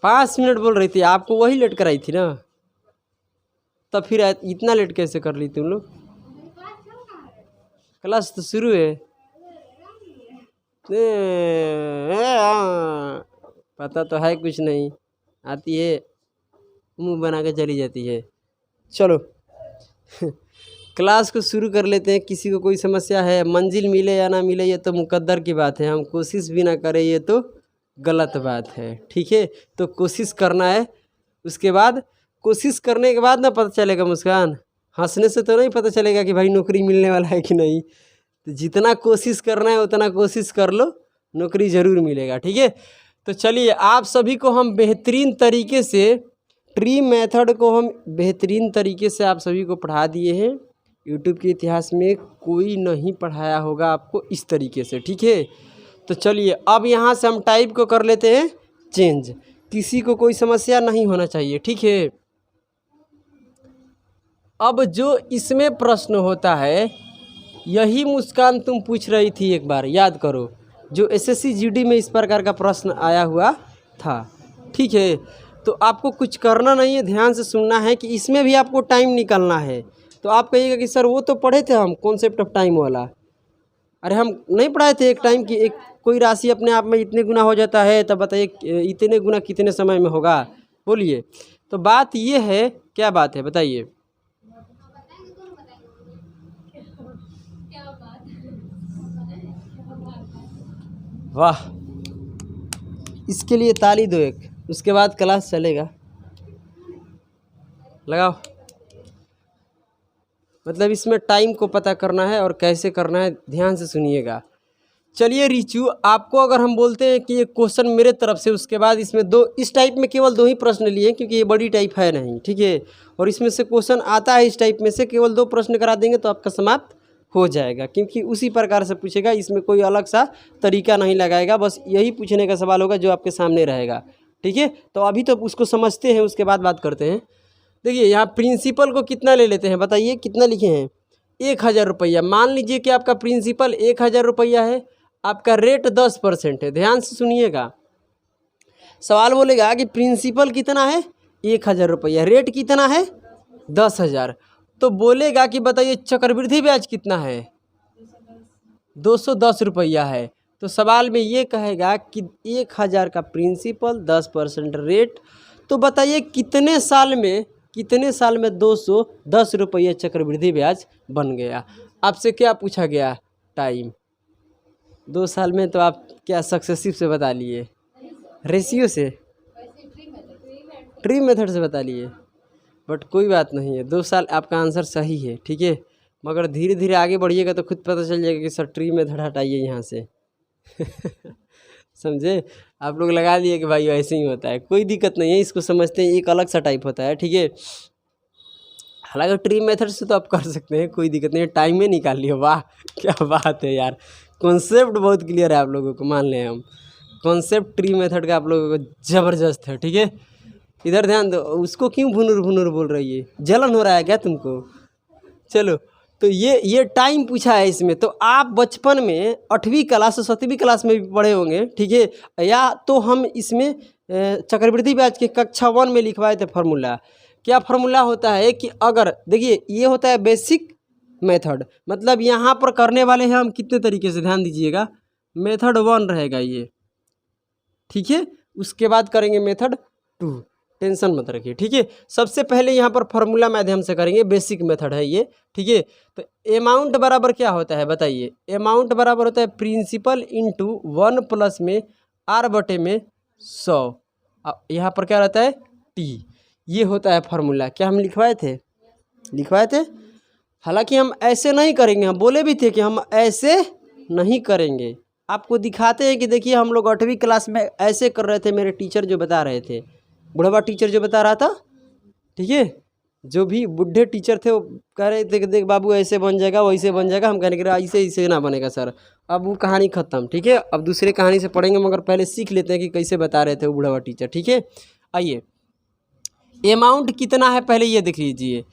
5 minute बोल रही थी, आपको वही लेट कराई थी ना, तब फिर इतना लेट कैसे कर ली तुम लोग? क्लास तो शुरू है। पता तो है कुछ नहीं, आती है मुंह बना के चली जाती है। चलो क्लास को शुरू कर लेते हैं। किसी को कोई समस्या है, मंजिल मिले या ना मिले ये तो मुकद्दर की बात है, हम कोशिश भी ना करें ये तो गलत बात है। ठीक है, तो कोशिश करना है, उसके बाद कोशिश करने के बाद ना पता चलेगा। मुस्कान, हंसने से तो नहीं पता चलेगा कि भाई नौकरी मिलने वाला है कि नहीं। तो जितना कोशिश करना है उतना कोशिश कर लो, नौकरी ज़रूर मिलेगा। ठीक है, तो चलिए आप सभी को हम बेहतरीन तरीके से ट्री मेथड को हम बेहतरीन तरीके से आप सभी को पढ़ा दिए हैं। यूट्यूब के इतिहास में कोई नहीं पढ़ाया होगा आपको इस तरीके से। ठीक है, तो चलिए अब यहाँ से हम टाइप को कर लेते हैं चेंज। किसी को कोई समस्या नहीं होना चाहिए। ठीक है, अब जो इसमें प्रश्न होता है यही मुस्कान तुम पूछ रही थी, एक बार याद करो, जो एसएससी जीडी में इस प्रकार का प्रश्न आया हुआ था। ठीक है, तो आपको कुछ करना नहीं है, ध्यान से सुनना है कि इसमें भी आपको टाइम निकालना है। तो आप कहिएगा कि सर वो तो पढ़े थे हम कॉन्सेप्ट ऑफ टाइम वाला। अरे हम नहीं पढ़ाए थे एक टाइम की एक कोई राशि अपने आप में इतने गुना हो जाता है, तब बताइए इतने गुना कितने समय में होगा, बोलिए। तो बात ये है, क्या बात है बताइए। वाह, इसके लिए ताली दो एक, उसके बाद क्लास चलेगा। लगाओ, मतलब इसमें टाइम को पता करना है और कैसे करना है, ध्यान से सुनिएगा। चलिए रिचू, आपको अगर हम बोलते हैं कि ये क्वेश्चन मेरे तरफ से, उसके बाद इसमें दो, इस टाइप में केवल 2 ही प्रश्न लिए क्योंकि ये बड़ी टाइप है नहीं। ठीक है, और इसमें से क्वेश्चन आता है इस टाइप में से, केवल 2 प्रश्न करा देंगे तो आपका समाप्त हो जाएगा, क्योंकि उसी प्रकार से पूछेगा। इसमें कोई अलग सा तरीका नहीं लगाएगा, बस यही पूछने का सवाल होगा जो आपके सामने रहेगा। ठीक है, तो अभी तो उसको समझते हैं, उसके बाद बात करते हैं। देखिए यहाँ प्रिंसिपल को कितना ले लेते हैं बताइए, कितना लिखे हैं? 1000 रुपया। मान लीजिए कि आपका प्रिंसिपल 1000 रुपया है, आपका रेट 10% है। ध्यान से सुनिएगा, सवाल बोलेगा कि प्रिंसिपल कितना है 1000 रुपया, रेट कितना है 10,000। तो बोलेगा कि बताइए चक्रवृद्धि ब्याज कितना है 210 रुपया है। तो सवाल में ये कहेगा कि 1000 का प्रिंसिपल 10% रेट, तो बताइए कितने साल में 210 रुपये चक्रवृद्धि ब्याज बन गया। आपसे क्या पूछा गया? टाइम। 2 साल में तो आप क्या सक्सेसिव से बता लिए, रेशियो से, ट्री मेथड से बता लिए, बट कोई बात नहीं है, 2 साल आपका आंसर सही है। ठीक है, मगर धीरे धीरे आगे बढ़िएगा तो खुद पता चल जाएगा कि सर ट्री मेथड हटाइए यहाँ से समझे? आप लोग लगा लिए कि भाई ऐसे ही होता है, कोई दिक्कत नहीं है, इसको समझते हैं, एक अलग सा टाइप होता है। ठीक है, हालांकि ट्री मेथड से तो आप कर सकते हैं, कोई दिक्कत नहीं है, टाइम में निकाल लिया। वाह क्या बात है यार, कॉन्सेप्ट बहुत क्लियर है आप लोगों को, मान लें हम कॉन्सेप्ट ट्री मेथड का आप लोगों को ज़बरदस्त है। ठीक है, इधर ध्यान दो, उसको क्यों भुनुर भुनुर बोल रही है, जलन हो रहा है क्या तुमको? चलो, तो ये टाइम पूछा है इसमें। तो आप बचपन में 8वीं क्लास और 7वीं क्लास में भी पढ़े होंगे। ठीक है, या तो हम इसमें चक्रवृद्धि ब्याज के कक्षा 1 में लिखवाए थे फार्मूला। क्या फार्मूला होता है कि अगर देखिए ये होता है बेसिक मेथड, मतलब यहाँ पर करने वाले हैं हम कितने तरीके से, ध्यान दीजिएगा। मेथड 1 रहेगा ये, ठीक है, उसके बाद करेंगे मेथड 2, टेंशन मत रखिए। ठीक है, सबसे पहले यहाँ पर फार्मूला माध्यम से करेंगे, बेसिक मेथड है ये। ठीक है, तो अमाउंट बराबर क्या होता है बताइए? अमाउंट बराबर होता है प्रिंसिपल इंटू 1 प्लस में r बटे में 100। यहाँ पर क्या रहता है t, ये होता है फार्मूला। क्या हम लिखवाए थे? हालांकि हम ऐसे नहीं करेंगे, हम बोले भी थे कि हम ऐसे नहीं करेंगे। आपको दिखाते हैं कि देखिए हम लोग 8वीं क्लास में ऐसे कर रहे थे, मेरे टीचर जो बता रहे थे, बुढ़वा टीचर जो बता रहा था। ठीक है, जो भी बूढ़े टीचर थे वो कह रहे थे कि देख बाबू ऐसे बन जाएगा वैसे बन जाएगा, हम कहने के ऐसे ना बनेगा सर। अब वो कहानी ख़त्म। ठीक है, अब दूसरे कहानी से पढ़ेंगे, मगर पहले सीख लेते हैं कि कैसे बता रहे थे वो बुढ़वा टीचर। ठीक है, आइए अमाउंट कितना है पहले ये देख लीजिए।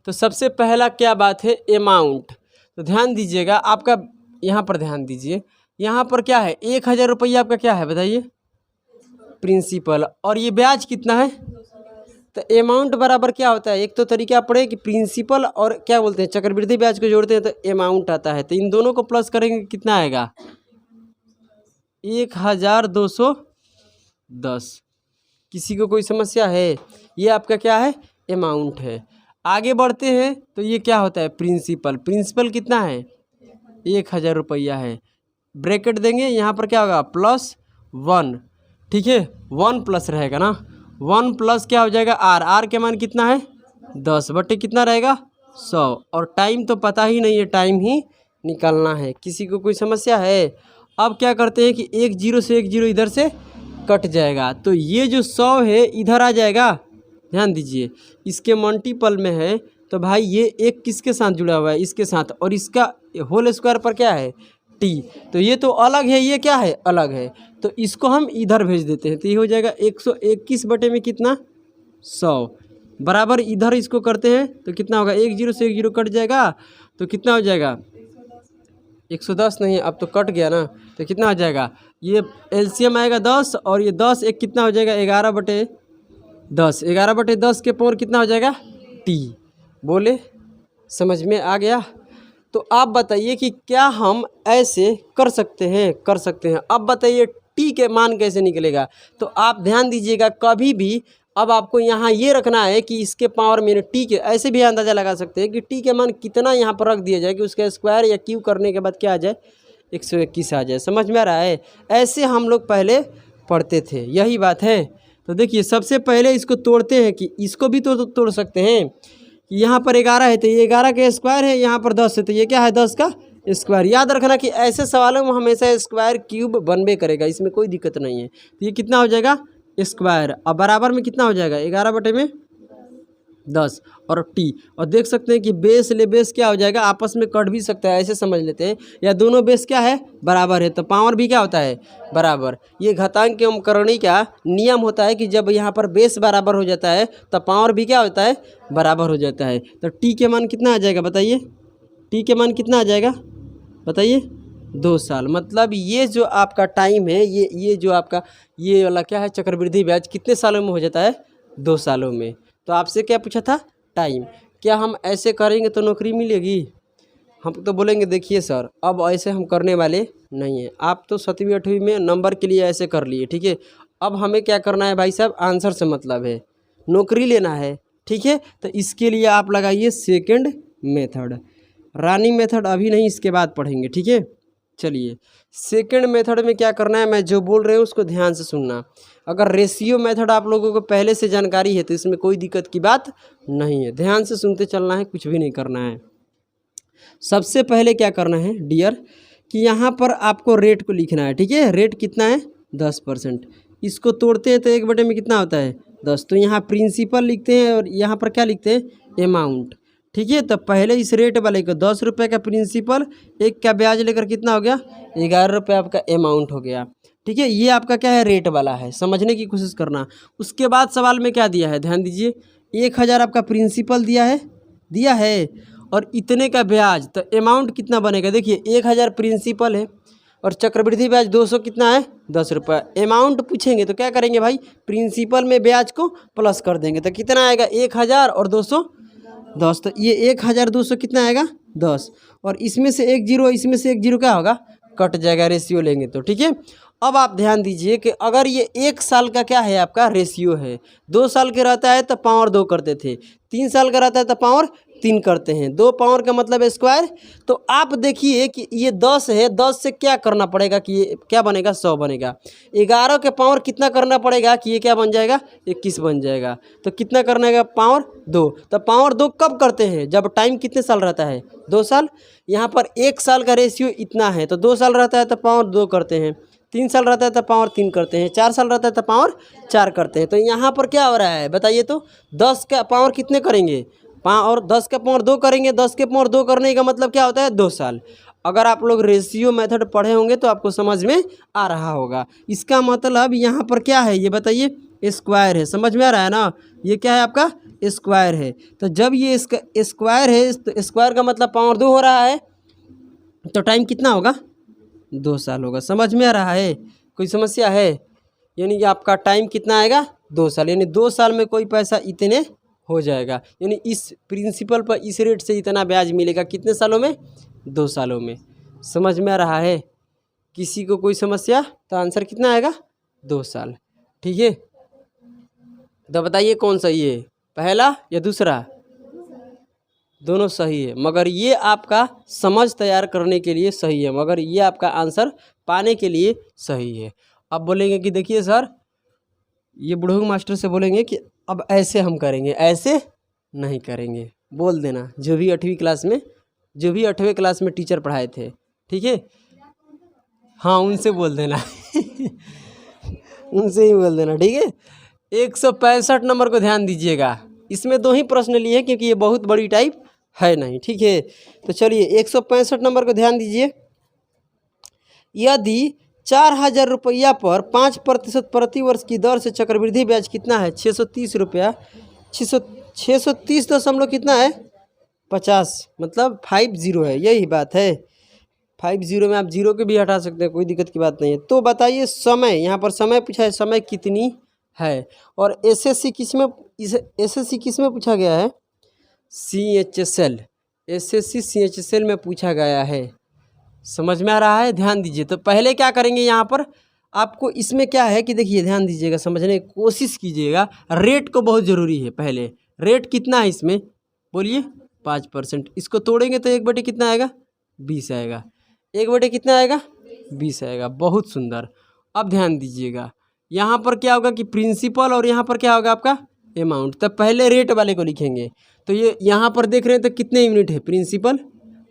तो सबसे पहला क्या बात है, अमाउंट। तो ध्यान दीजिएगा, आपका यहाँ पर ध्यान दीजिए, यहाँ पर क्या है 1000 रुपया आपका क्या है बताइए, प्रिंसिपल, और ये ब्याज कितना है। तो अमाउंट बराबर क्या होता है, एक तो तरीका आप पढ़े कि प्रिंसिपल और क्या बोलते हैं चक्रवृद्धि ब्याज को जोड़ते हैं तो अमाउंट आता है। तो इन दोनों को प्लस करेंगे कितना आएगा 1210। किसी को कोई समस्या है, ये आपका क्या है अमाउंट है। आगे बढ़ते हैं तो ये क्या होता है प्रिंसिपल। प्रिंसिपल कितना है 1000 रुपया है। ब्रैकेट देंगे यहाँ पर क्या होगा +1, ठीक है 1 प्लस रहेगा ना, 1 प्लस क्या हो जाएगा आर के मान कितना है 10 बटे कितना रहेगा 100। और टाइम तो पता ही नहीं है, टाइम ही निकालना है। किसी को कोई समस्या है। अब क्या करते हैं कि 1 0 से 1 0 इधर से कट जाएगा, तो ये जो 100 है इधर आ जाएगा। ध्यान दीजिए इसके मल्टीपल में है तो भाई ये एक किसके साथ जुड़ा हुआ है इसके साथ, और इसका होल स्क्वायर पर क्या है टी, तो ये तो अलग है, ये क्या है अलग है, तो इसको हम इधर भेज देते हैं। तो ये हो जाएगा 121 बटे में कितना 100 बराबर इधर इसको करते हैं तो कितना होगा 1 0 से 1 0 कट जाएगा तो कितना हो जाएगा 110 नहीं, अब तो कट गया ना, तो कितना हो जाएगा ये एलसीएम आएगा 10 और ये 10 एक कितना हो जाएगा 11 बटे 10, 11 बटे 10 के पावर कितना हो जाएगा टी। बोले समझ में आ गया। तो आप बताइए कि क्या हम ऐसे कर सकते हैं, कर सकते हैं। अब बताइए टी के मान कैसे निकलेगा। तो आप ध्यान दीजिएगा कभी भी, अब आपको यहाँ ये रखना है कि इसके पावर में टी के, ऐसे भी अंदाज़ा लगा सकते हैं कि टी के मान कितना यहाँ पर रख दिया जाए कि उसका स्क्वायर या क्यूब करने के बाद क्या आ जाए 121 आ जाए। समझ में आ रहा है, ऐसे हम लोग पहले पढ़ते थे, यही बात है। तो देखिए सबसे पहले इसको तोड़ते हैं कि इसको भी तो तोड़ सकते हैं कि यहाँ पर 11 है तो ये 11 का स्क्वायर है, यहाँ पर 10 है तो ये क्या है 10 का स्क्वायर। याद रखना कि ऐसे सवालों में हमेशा स्क्वायर क्यूब बनबे करेगा, इसमें कोई दिक्कत नहीं है। तो ये कितना हो जाएगा स्क्वायर, अब बराबर में कितना हो जाएगा 11 बटे में 10 और टी, और देख सकते हैं कि बेस ले बेस क्या हो जाएगा आपस में कट भी सकता है, ऐसे समझ लेते हैं, या दोनों बेस क्या है बराबर है तो पावर भी क्या होता है बराबर। ये घातांक के अंकगणित का नियम होता है कि जब यहाँ पर बेस बराबर हो जाता है तो पावर भी क्या होता है बराबर हो जाता है। तो टी के मान कितना आ जाएगा बताइए, टी के मान कितना आ जाएगा बताइए 2 साल। मतलब ये जो आपका टाइम है, ये जो आपका ये वाला क्या है चक्रवृद्धि ब्याज कितने सालों में हो जाता है 2 सालों में। तो आपसे क्या पूछा था टाइम, क्या हम ऐसे करेंगे तो नौकरी मिलेगी। हम तो बोलेंगे देखिए सर अब ऐसे हम करने वाले नहीं हैं, आप तो 7वीं 8वीं में नंबर के लिए ऐसे कर लिए, ठीक है। अब हमें क्या करना है भाई साहब, आंसर से मतलब है, नौकरी लेना है, ठीक है। तो इसके लिए आप लगाइए सेकंड मेथड, रनिंग मेथड अभी नहीं इसके बाद पढ़ेंगे, ठीक है। चलिए सेकंड मेथड में क्या करना है, मैं जो बोल रहे हूँ उसको ध्यान से सुनना। अगर रेशियो मेथड आप लोगों को पहले से जानकारी है तो इसमें कोई दिक्कत की बात नहीं है, ध्यान से सुनते चलना है, कुछ भी नहीं करना है। सबसे पहले क्या करना है डियर कि यहाँ पर आपको रेट को लिखना है, ठीक है। रेट कितना है 10%, इसको तोड़ते हैं तो 1 बटे में कितना होता है 10, तो यहाँ प्रिंसिपल लिखते हैं और यहाँ पर क्या लिखते हैं अमाउंट, ठीक है। तो पहले इस रेट वाले को 10 रुपये का प्रिंसिपल, 1 का ब्याज लेकर कितना हो गया 11 रुपये आपका अमाउंट हो गया, ठीक है। ये आपका क्या है रेट वाला है, समझने की कोशिश करना। उसके बाद सवाल में क्या दिया है ध्यान दीजिए, 1000 आपका प्रिंसिपल दिया है और इतने का ब्याज, तो अमाउंट कितना बनेगा देखिए 1000 प्रिंसिपल है और चक्रवृद्धि ब्याज 200 कितना है 10 रुपये। अमाउंट पूछेंगे तो क्या करेंगे भाई प्रिंसिपल में ब्याज को प्लस कर देंगे तो कितना आएगा 1000 और 210, तो ये 1200 कितना आएगा 10, और इसमें से 1 0 इसमें से 1 0 क्या होगा कट जाएगा, रेशियो लेंगे तो, ठीक है। अब आप ध्यान दीजिए कि अगर ये 1 साल का क्या है आपका रेशियो है, 2 साल के रहता है तो पावर 2 करते थे, 3 साल का रहता है तो पावर 3 करते हैं, 2 पावर का मतलब स्क्वायर। तो आप देखिए कि ये 10 है, 10 से क्या करना पड़ेगा कि ये क्या बनेगा 100 बनेगा, 11 के पावर कितना करना पड़ेगा कि ये क्या बन जाएगा 21 बन जाएगा, तो कितना करना है पावर 2। तो पावर 2 कब करते हैं जब टाइम कितने साल रहता है 2 साल। यहाँ पर 1 साल का रेशियो इतना है तो 2 साल रहता है तो पावर 2 करते हैं, 3 साल रहता है तो पावर 3 करते हैं, 4 साल रहता है तो पावर 4 करते हैं। तो यहाँ पर क्या हो रहा है बताइए, तो 10 का पावर कितने करेंगे और 10 का पावर 2 करेंगे, 10 के पावर 2 करने का मतलब क्या होता है 2 साल। अगर आप लोग रेशियो मेथड पढ़े होंगे तो आपको समझ में आ रहा होगा। इसका मतलब यहाँ पर क्या है ये बताइए स्क्वायर है, समझ में आ रहा है ना, ये क्या है आपका स्क्वायर है। तो जब ये स्क्वायर है तो स्क्वायर का मतलब पावर 2 हो रहा है, तो टाइम कितना होगा 2 साल होगा। समझ में आ रहा है, कोई समस्या है यानी कि आपका टाइम कितना आएगा 2 साल, यानी 2 साल में कोई पैसा इतने हो जाएगा, यानी इस प्रिंसिपल पर इस रेट से इतना ब्याज मिलेगा कितने सालों में 2 सालों में। समझ में आ रहा है? किसी को कोई समस्या? तो आंसर कितना आएगा 2 साल। ठीक है, तो बताइए कौन सही है, पहला या दूसरा? दोनों सही है, मगर ये आपका समझ तैयार करने के लिए सही है, मगर ये आपका आंसर पाने के लिए सही है। अब बोलेंगे कि देखिए सर, ये बुढ़ऊ मास्टर से बोलेंगे कि अब ऐसे हम करेंगे, ऐसे नहीं करेंगे। बोल देना जो भी 8वीं क्लास में, जो भी 8वें क्लास में टीचर पढ़ाए थे, ठीक है, हाँ उनसे बोल देना उनसे ही बोल देना, ठीक है। 165 नंबर को ध्यान दीजिएगा, इसमें 2 ही प्रश्न लिए क्योंकि ये बहुत बड़ी टाइप है नहीं, ठीक है। तो चलिए 165 नंबर को ध्यान दीजिए। यदि 4000 रुपया पर 5% प्रति वर्ष की दर से चक्रवृद्धि ब्याज कितना है 630 रुपया, 630 दशमलव कितना है 50, मतलब 50 है, यही बात है। 50 में आप 0 के भी हटा सकते हैं, कोई दिक्कत की बात नहीं है। तो बताइए समय, यहाँ पर समय पूछा है, समय कितनी है। और एसएससी किस में, एसएससी किस में पूछा गया है? CHSL, एसएससी CHSL में पूछा गया है। समझ में आ रहा है? ध्यान दीजिए। तो पहले क्या करेंगे, यहाँ पर आपको इसमें क्या है कि देखिए ध्यान दीजिएगा, समझने की कोशिश कीजिएगा। रेट को बहुत ज़रूरी है। पहले रेट कितना है इसमें, बोलिए 5%। इसको तोड़ेंगे तो 1/, कितना आएगा 20 आएगा, 1/, कितना आएगा 20 आएगा। बहुत सुंदर। अब ध्यान दीजिएगा, यहाँ पर क्या होगा कि प्रिंसिपल और यहाँ पर क्या होगा आपका अमाउंट। तब पहले रेट वाले को लिखेंगे। तो ये यहाँ पर देख रहे हैं तो कितने यूनिट है, प्रिंसिपल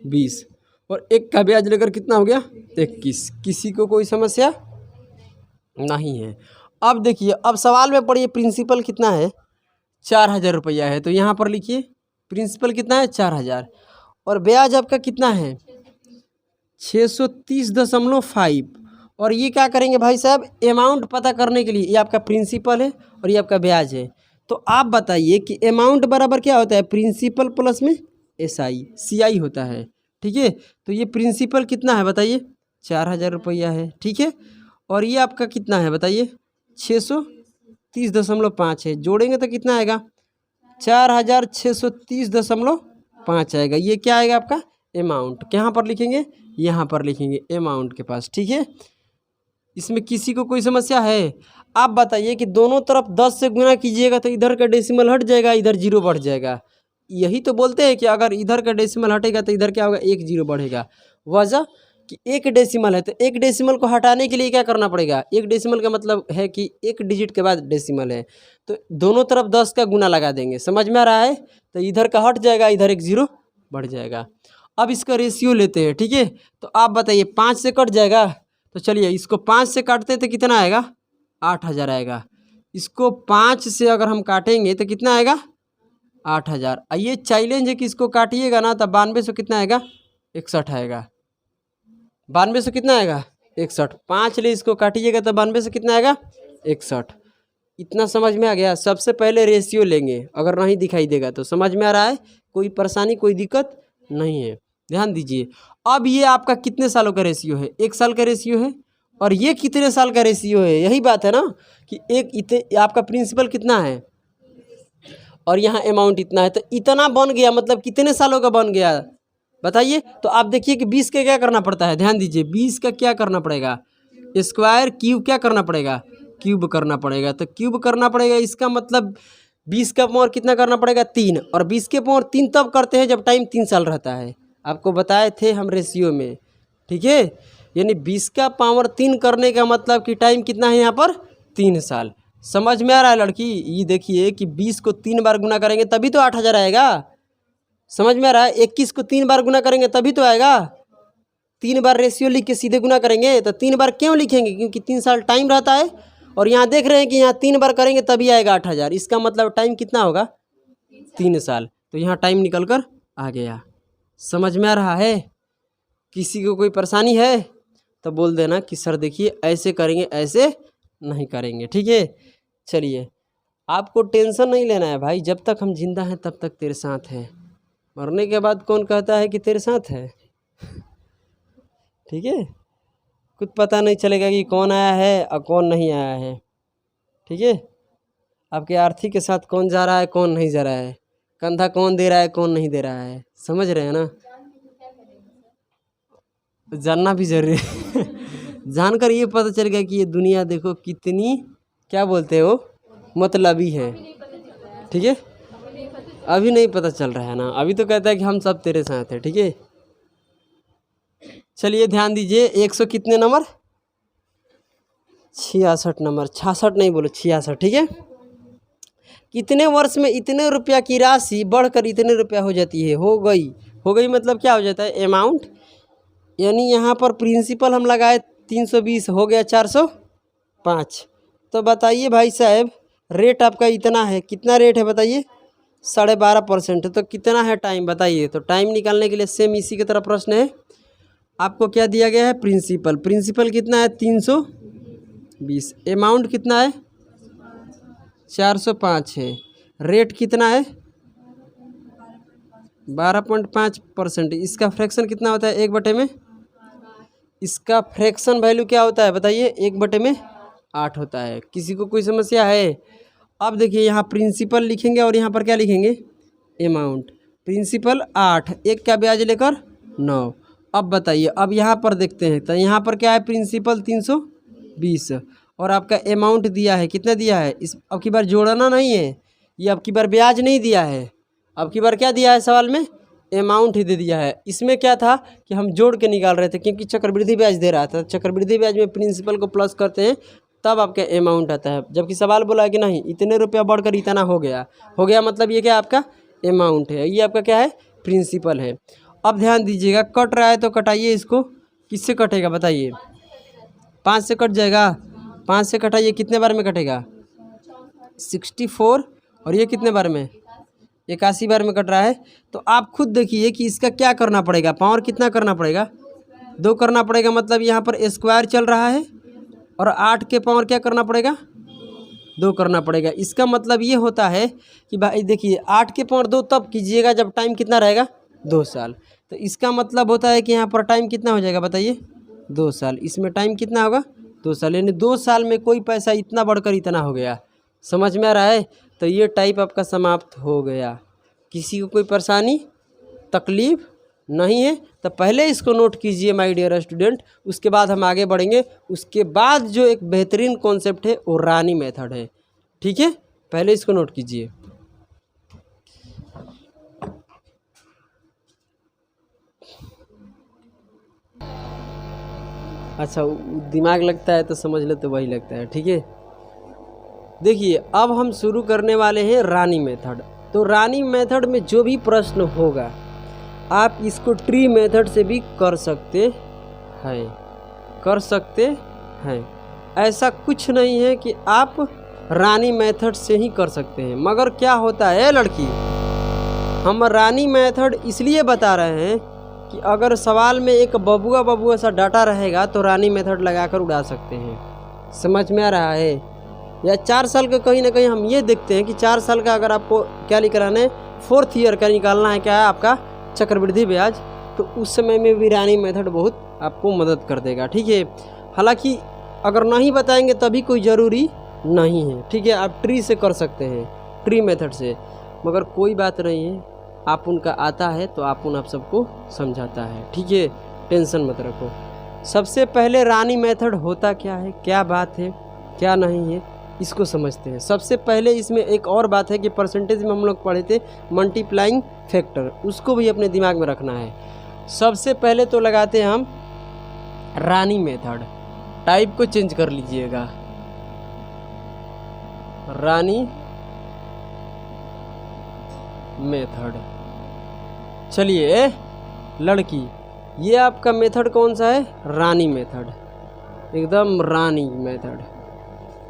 20 और 1 का ब्याज लेकर कितना हो गया 21। किसी को कोई समस्या नहीं है। अब देखिए, अब सवाल में पढ़िए, प्रिंसिपल कितना है 4000 रुपया है, तो यहाँ पर लिखिए प्रिंसिपल कितना है 4000 और ब्याज आपका कितना है 630.5। और ये क्या करेंगे भाई साहब, अमाउंट पता करने के लिए, ये आपका प्रिंसिपल है और ये आपका ब्याज है। तो आप बताइए कि अमाउंट बराबर क्या होता है, प्रिंसिपल प्लस में CI होता है, ठीक है। तो ये प्रिंसिपल कितना है बताइए 4000 रुपया है, ठीक है। और ये आपका कितना है बताइए 630.5 है, जोड़ेंगे तो कितना आएगा 4630.5 आएगा। ये क्या आएगा आपका अमाउंट। कहाँ पर लिखेंगे, यहाँ पर लिखेंगे अमाउंट के पास, ठीक है। इसमें किसी को कोई समस्या है? आप बताइए कि दोनों तरफ 10 से गुना कीजिएगा तो इधर का डेसिमल हट जाएगा, इधर 0 बढ़ जाएगा। यही तो बोलते हैं कि अगर इधर का डेसिमल हटेगा तो इधर क्या होगा 1 0 बढ़ेगा। वजह कि 1 डेसिमल है, तो 1 डेसिमल को हटाने के लिए क्या करना पड़ेगा, 1 डेसिमल का मतलब है कि 1 डिजिट के बाद डेसिमल है, तो दोनों तरफ 10 का गुना लगा देंगे। समझ में आ रहा है? तो इधर का हट जाएगा, इधर 1 0 बढ़ जाएगा। अब इसका रेशियो लेते हैं, ठीक है। तो आप बताइए 5 से कट जाएगा, तो चलिए इसको 5 से काटते तो कितना आएगा 8000 आएगा। इसको 5 से अगर हम काटेंगे तो कितना आएगा 8000। ये चैलेंज है कि इसको काटिएगा ना तो 9200 कितना आएगा 61 आएगा। 9200 कितना आएगा 61। 5 ले इसको काटिएगा तो 9200 कितना आएगा 61। इतना समझ में आ गया? सबसे पहले रेशियो लेंगे, अगर नहीं दिखाई देगा तो समझ में आ रहा है, कोई परेशानी कोई दिक्कत नहीं है। ध्यान दीजिए। अब ये आपका कितने सालों का रेशियो है, 1 साल का रेशियो है। और ये कितने साल का रेशियो है, यही बात है ना कि एक इतने आपका प्रिंसिपल कितना है और यहाँ अमाउंट इतना है, तो इतना बन गया, मतलब कितने सालों का बन गया बताइए। तो आप देखिए कि 20 का क्या करना पड़ता है, ध्यान दीजिए 20 का क्या करना पड़ेगा, स्क्वायर क्यूब क्या करना पड़ेगा, क्यूब करना पड़ेगा। तो क्यूब करना पड़ेगा, इसका मतलब 20 का पावर कितना करना पड़ेगा 3, और 20 के पावर 3 तब करते हैं जब टाइम 3 साल रहता है। आपको बताए थे हम रेशियो में, ठीक है। यानी 20 का पावर 3 करने का मतलब कि टाइम कितना है यहाँ पर 3 साल। समझ में आ रहा है लड़की? ये देखिए कि 20 को 3 बार गुना करेंगे तभी तो 8000 आएगा। समझ में आ रहा है? 21 को 3 बार गुना करेंगे तभी तो आएगा। 3 बार रेशियो लिख के सीधे गुना करेंगे, तो 3 बार क्यों लिखेंगे, क्योंकि 3 साल टाइम रहता है। और यहाँ देख रहे हैं कि यहाँ 3 बार करेंगे तभी आएगा 8000। इसका मतलब टाइम कितना होगा 3 साल। तो यहाँ टाइम निकल कर आ गया। समझ में आ रहा है? किसी को कोई परेशानी है तो बोल देना कि सर देखिए ऐसे करेंगे, ऐसे नहीं करेंगे, ठीक है। चलिए, आपको टेंशन नहीं लेना है भाई, जब तक हम जिंदा हैं तब तक तेरे साथ हैं। मरने के बाद कौन कहता है कि तेरे साथ है, ठीक है। कुछ पता नहीं चलेगा कि कौन आया है और कौन नहीं आया है। ठीक है। आपके आरती के साथ कौन जा रहा है कौन नहीं जा रहा है, कंधा कौन दे रहा है कौन नहीं दे रहा है, समझ रहे हैं ना। जानना भी जरूरी है जानकर ये पता चल गया कि ये दुनिया देखो कितनी क्या बोलते हो मतलबी है। ठीक है, अभी नहीं पता चल रहा है ना, अभी तो कहता है कि हम सब तेरे साथ हैं। ठीक है, चलिए ध्यान दीजिए 100 कितने नंबर 66 नंबर, 66 नहीं बोलो 66। ठीक है, कितने वर्ष में इतने रुपया की राशि बढ़कर इतने रुपया हो जाती है। हो गई मतलब क्या हो जाता है अमाउंट, यानी यहाँ पर प्रिंसिपल हम लगाए 320 हो गया 405। तो बताइए भाई साहब रेट आपका इतना है, कितना रेट है बताइए 12.5%। तो कितना है टाइम बताइए। तो टाइम निकालने के लिए सेम इसी की तरह प्रश्न है। आपको क्या दिया गया है प्रिंसिपल कितना है 320, अमाउंट कितना है 405 है, रेट कितना है 12.5%। इसका फ्रैक्शन कितना होता है 1/में, इसका फ्रैक्शन वैल्यू क्या होता है बताइए 1/8 होता है। किसी को कोई समस्या है। अब देखिए यहाँ प्रिंसिपल लिखेंगे और यहाँ पर क्या लिखेंगे अमाउंट। प्रिंसिपल 8, एक का ब्याज लेकर 9। अब बताइए, अब यहाँ पर देखते हैं तो यहाँ पर क्या है प्रिंसिपल 320 और आपका अमाउंट दिया है कितना दिया है। इस अब की बार जोड़ना नहीं है, ये अब की बार ब्याज नहीं दिया है, अब की बार क्या दिया है सवाल में अमाउंट ही दे दिया है। इसमें क्या था कि हम जोड़ के निकाल रहे थे क्योंकि चक्रवृद्धि ब्याज दे रहा था। चक्रवृद्धि ब्याज में प्रिंसिपल को प्लस करते हैं तब आपका अमाउंट आता है, जबकि सवाल बोला है कि नहीं इतने रुपया बढ़कर इतना हो गया मतलब ये क्या आपका अमाउंट है, ये आपका क्या है प्रिंसिपल है। अब ध्यान दीजिएगा कट रहा है तो कटाइए इसको, किससे कटेगा बताइए 5 से कट जाएगा, 5 से कटाइए कितने बार में कटेगा 64 और ये कितने बार में 81 बार में कट रहा है। तो आप खुद देखिए कि इसका क्या करना पड़ेगा, पावर कितना करना पड़ेगा 2 करना पड़ेगा, मतलब यहाँ पर स्क्वायर चल रहा है और 8 के पावर क्या करना पड़ेगा 2 करना पड़ेगा। इसका मतलब ये होता है कि भाई देखिए 8 के पावर 2 तब कीजिएगा जब टाइम कितना रहेगा 2 साल। तो इसका मतलब होता है कि यहाँ पर टाइम कितना हो जाएगा बताइए 2 साल, इसमें टाइम कितना होगा 2 साल, यानी 2 साल में कोई पैसा इतना बढ़कर इतना हो गया। समझ में आ रहा है। तो ये टाइप आपका समाप्त हो गया। किसी को कोई परेशानी तकलीफ नहीं है तो पहले इसको नोट कीजिए माय डियर स्टूडेंट, उसके बाद हम आगे बढ़ेंगे। उसके बाद जो एक बेहतरीन कॉन्सेप्ट है वो रानी मेथड है। ठीक है, पहले इसको नोट कीजिए। अच्छा दिमाग लगता है तो समझ लो तो वही लगता है। ठीक है, देखिए अब हम शुरू करने वाले हैं रानी मेथड। तो रानी मेथड में जो भी प्रश्न होगा आप इसको ट्री मेथड से भी कर सकते हैं, ऐसा कुछ नहीं है कि आप रानी मेथड से ही कर सकते हैं। मगर क्या होता है लड़की, हम रानी मेथड इसलिए बता रहे हैं कि अगर सवाल में एक बबुआ सा डाटा रहेगा तो रानी मेथड लगाकर उड़ा सकते हैं। समझ में आ रहा है। या 4 साल का कहीं ना कहीं हम ये देखते हैं कि 4 साल का अगर आपको क्या निकालना है 4th ईयर का निकालना है क्या है आपका चक्रवृद्धि ब्याज, तो उस समय में भी रानी मेथड बहुत आपको मदद कर देगा। ठीक है, हालांकि अगर नहीं बताएंगे तभी कोई ज़रूरी नहीं है। ठीक है, आप ट्री से कर सकते हैं ट्री मेथड से, मगर कोई बात नहीं है, आप उनका आता है तो आप सबको समझाता है। ठीक है, टेंशन मत रखो। सबसे पहले रानी मेथड होता क्या है, क्या बात है क्या नहीं है, इसको समझते हैं। सबसे पहले इसमें एक और बात है कि परसेंटेज में हम लोग पढ़े थे मल्टीप्लाइंग फैक्टर, उसको भी अपने दिमाग में रखना है। सबसे पहले तो लगाते हैं हम रानी मेथड, टाइप को चेंज कर लीजिएगा, रानी मेथड। चलिए लड़की, ये आपका मेथड कौन सा है, रानी मेथड, एकदम रानी मेथड।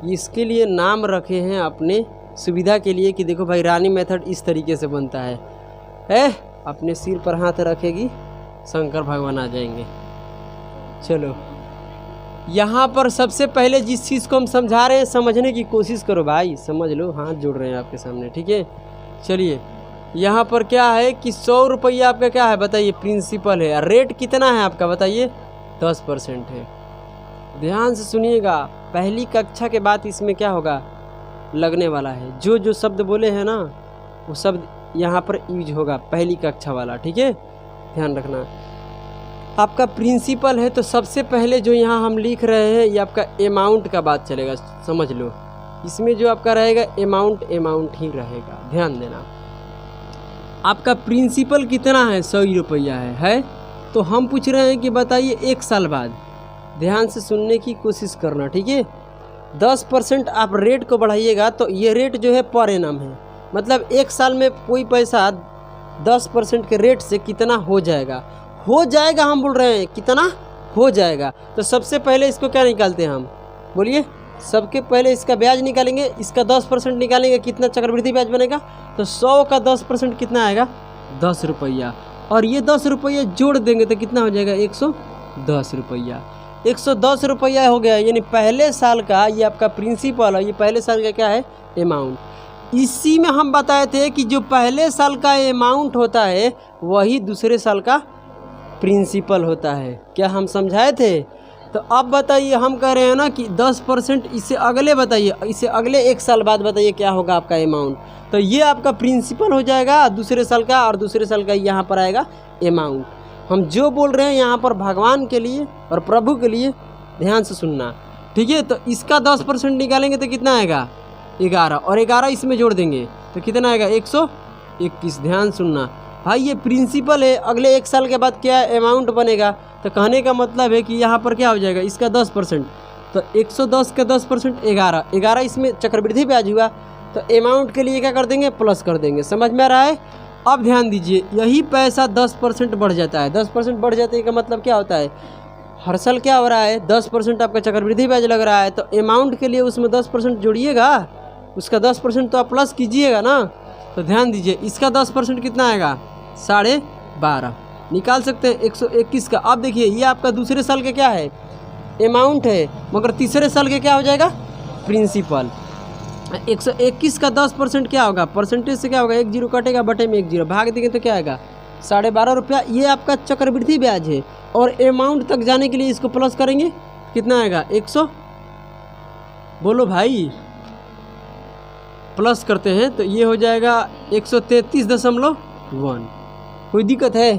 इसके लिए नाम रखे हैं अपने सुविधा के लिए कि देखो भाई रानी मेथड इस तरीके से बनता है। अपने सिर पर हाथ रखेगी शंकर भगवान आ जाएंगे। चलो यहाँ पर सबसे पहले जिस चीज़ को हम समझा रहे हैं समझने की कोशिश करो भाई, समझ लो, हाथ जोड़ रहे हैं आपके सामने। ठीक है, चलिए यहाँ पर क्या है कि 100 रुपया आपका क्या है बताइए प्रिंसिपल है, रेट कितना है आपका बताइए 10% है। ध्यान से सुनिएगा, पहली कक्षा के बाद इसमें क्या होगा लगने वाला है। जो जो शब्द बोले हैं ना वो शब्द यहाँ पर यूज होगा, पहली कक्षा वाला, ठीक है, ध्यान रखना। आपका प्रिंसिपल है तो सबसे पहले जो यहाँ हम लिख रहे हैं ये आपका अमाउंट का बात चलेगा, समझ लो। इसमें जो आपका रहेगा अमाउंट ही रहेगा, ध्यान देना। आपका प्रिंसिपल कितना है, 100 रुपया है। तो हम पूछ रहे हैं कि बताइए 1 साल बाद, ध्यान से सुनने की कोशिश करना, ठीक है। 10% आप रेट को बढ़ाइएगा तो ये रेट जो है पर एनम है, मतलब 1 साल में कोई पैसा 10% के रेट से कितना हो जाएगा हम बोल रहे हैं, कितना हो जाएगा। तो सबसे पहले इसको क्या निकालते हैं हम, बोलिए। सबके पहले इसका ब्याज निकालेंगे, इसका 10% निकालेंगे, कितना चक्रवृद्धि ब्याज बनेगा। तो 100 का 10% कितना आएगा, 10 रुपया। और ये 10 रुपया जोड़ देंगे तो कितना हो जाएगा, 110 रुपया। 110 रुपया हो गया, यानी पहले साल का ये आपका प्रिंसिपल है, ये पहले साल का क्या है, अमाउंट। इसी में हम बताए थे कि जो पहले साल का अमाउंट होता है वही दूसरे साल का प्रिंसिपल होता है। क्या हम समझाए थे? तो अब बताइए, हम कह रहे हैं ना कि 10%, इससे अगले बताइए, इससे अगले 1 साल बाद बताइए क्या होगा आपका अमाउंट। तो ये आपका प्रिंसिपल हो जाएगा दूसरे साल का, और दूसरे साल का यहाँ पर आएगा अमाउंट। हम जो बोल रहे हैं यहाँ पर भगवान के लिए और प्रभु के लिए ध्यान से सुनना, ठीक है। तो इसका 10% निकालेंगे तो कितना आएगा, 11, और 11 इसमें जोड़ देंगे तो कितना आएगा, 121। ध्यान सुनना भाई, ये प्रिंसिपल है, अगले 1 साल के बाद क्या अमाउंट बनेगा। तो कहने का मतलब है कि यहाँ पर क्या हो जाएगा, इसका 10%, तो 110 का 10% 11, इसमें चक्रवृद्धि ब्याज हुआ, तो अमाउंट के लिए क्या कर देंगे, प्लस कर देंगे। समझ में आ रहा है? अब ध्यान दीजिए, यही पैसा 10% बढ़ जाता है। 10% बढ़ जाते का मतलब क्या होता है, हर साल क्या हो रहा है, 10% आपका चक्रवृद्धि ब्याज लग रहा है, तो अमाउंट के लिए उसमें 10% जोड़िएगा, उसका 10% तो आप प्लस कीजिएगा ना। तो ध्यान दीजिए, इसका 10% कितना आएगा, 12.5 निकाल सकते हैं 121 का। अब देखिए, ये आपका दूसरे साल के क्या है, अमाउंट है, मगर तीसरे साल के क्या हो जाएगा, प्रिंसिपल। 121 का 10% क्या होगा, परसेंटेज से क्या होगा, 1 0 कटेगा, बटे में 1 0 भाग देंगे तो क्या आएगा, 12.5 रुपया। ये आपका चक्रवृद्धि ब्याज है, और अमाउंट तक जाने के लिए इसको प्लस करेंगे, कितना आएगा, 100, बोलो भाई, प्लस करते हैं तो ये हो जाएगा 133.1। कोई दिक्कत है,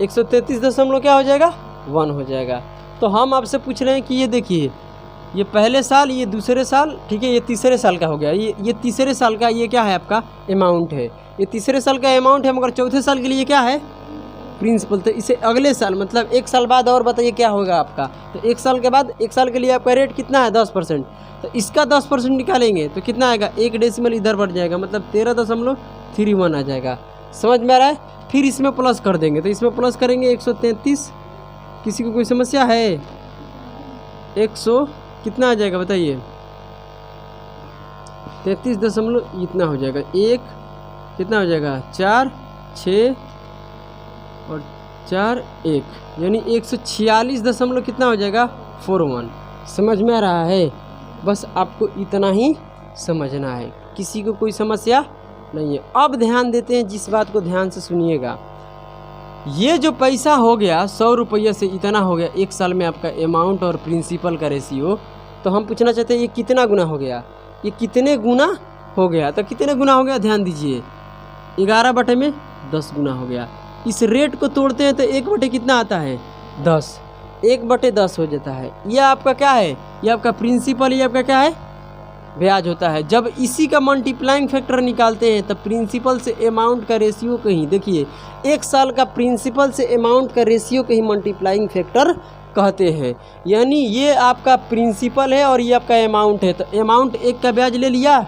133 क्या हो जाएगा, 1 हो जाएगा। तो हम आपसे पूछ रहे हैं कि ये देखिए, ये पहले साल, ये दूसरे साल, ठीक है, ये तीसरे साल का हो गया। ये तीसरे साल का ये क्या है, आपका अमाउंट है। ये तीसरे साल का अमाउंट है, मगर चौथे साल के लिए क्या है, प्रिंसिपल। तो इसे अगले साल, मतलब 1 साल बाद और बताइए क्या होगा आपका। तो 1 साल के बाद, 1 साल के लिए आपका रेट कितना है, 10%। तो इसका 10% निकालेंगे तो कितना आएगा, 1 डेसिमल इधर बढ़ जाएगा, मतलब 13.31 आ जाएगा। समझ में आ रहा है? फिर इसमें प्लस कर देंगे, तो इसमें प्लस करेंगे 133। किसी को कोई समस्या है? 100 कितना आ जाएगा बताइए, 33 इतना हो जाएगा। 1 कितना हो जाएगा, 4 6 और 4 1, यानी 146 कितना हो जाएगा, 41। समझ में आ रहा है? बस आपको इतना ही समझना है, किसी को कोई समस्या नहीं है। अब ध्यान देते हैं, जिस बात को ध्यान से सुनिएगा। ये जो पैसा हो गया 100 रुपये से इतना हो गया 1 साल में आपका अमाउंट और प्रिंसिपल का रेशियो। तो हम पूछना चाहते हैं ये कितना गुना हो गया, ये कितने गुना हो गया। तो कितने गुना हो गया, ध्यान दीजिए, 11/10 गुना हो गया। इस रेट को तोड़ते हैं तो 1/, कितना आता है, 10, 1/10 हो जाता है। यह आपका क्या है, ये आपका प्रिंसिपल, ये आपका क्या है, ब्याज होता है। जब इसी का मल्टीप्लाइंग फैक्टर निकालते हैं तब प्रिंसिपल से अमाउंट का रेशियो को ही, देखिए 1 साल का प्रिंसिपल से अमाउंट का रेशियो को ही मल्टीप्लाइंग फैक्टर कहते हैं। यानी ये आपका प्रिंसिपल है और ये आपका अमाउंट है। तो अमाउंट 1 का ब्याज ले लिया,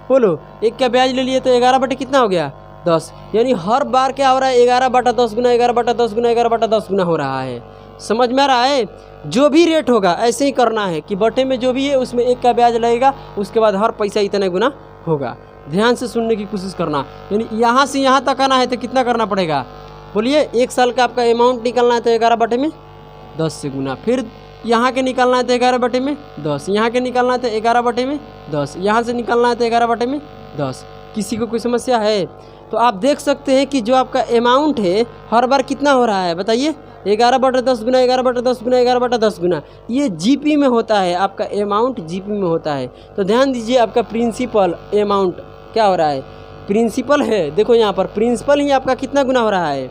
बोलो 1 का ब्याज ले लिया, तो 11/, कितना हो गया, 10। यानी हर बार क्या हो रहा है, 11/10 गुना, 11/10 गुना, 11/10 गुना हो रहा है। समझ में आ रहा है? जो भी रेट होगा ऐसे ही करना है कि बटे में जो भी है उसमें 1 का ब्याज लगेगा, उसके बाद हर पैसा इतने गुना होगा। ध्यान से सुनने की कोशिश करना। यानी यहाँ से यहाँ तक आना है तो कितना करना पड़ेगा, बोलिए। 1 साल का आपका अमाउंट निकालना है तो 11/10 से गुना, फिर यहाँ के निकालना है तो 11/10, यहाँ के निकालना है तो 11/10, यहाँ से निकालना है तो 11/10। किसी को कोई समस्या है? तो आप देख सकते हैं कि जो आपका अमाउंट है हर बार कितना हो रहा है बताइए, 11/10 गुना 11/10 गुना 11/10 गुना, ये जीपी में होता है, आपका अमाउंट जीपी में होता है। तो ध्यान दीजिए आपका प्रिंसिपल अमाउंट क्या हो रहा है, प्रिंसिपल है, देखो यहाँ पर प्रिंसिपल ही आपका कितना गुना हो रहा है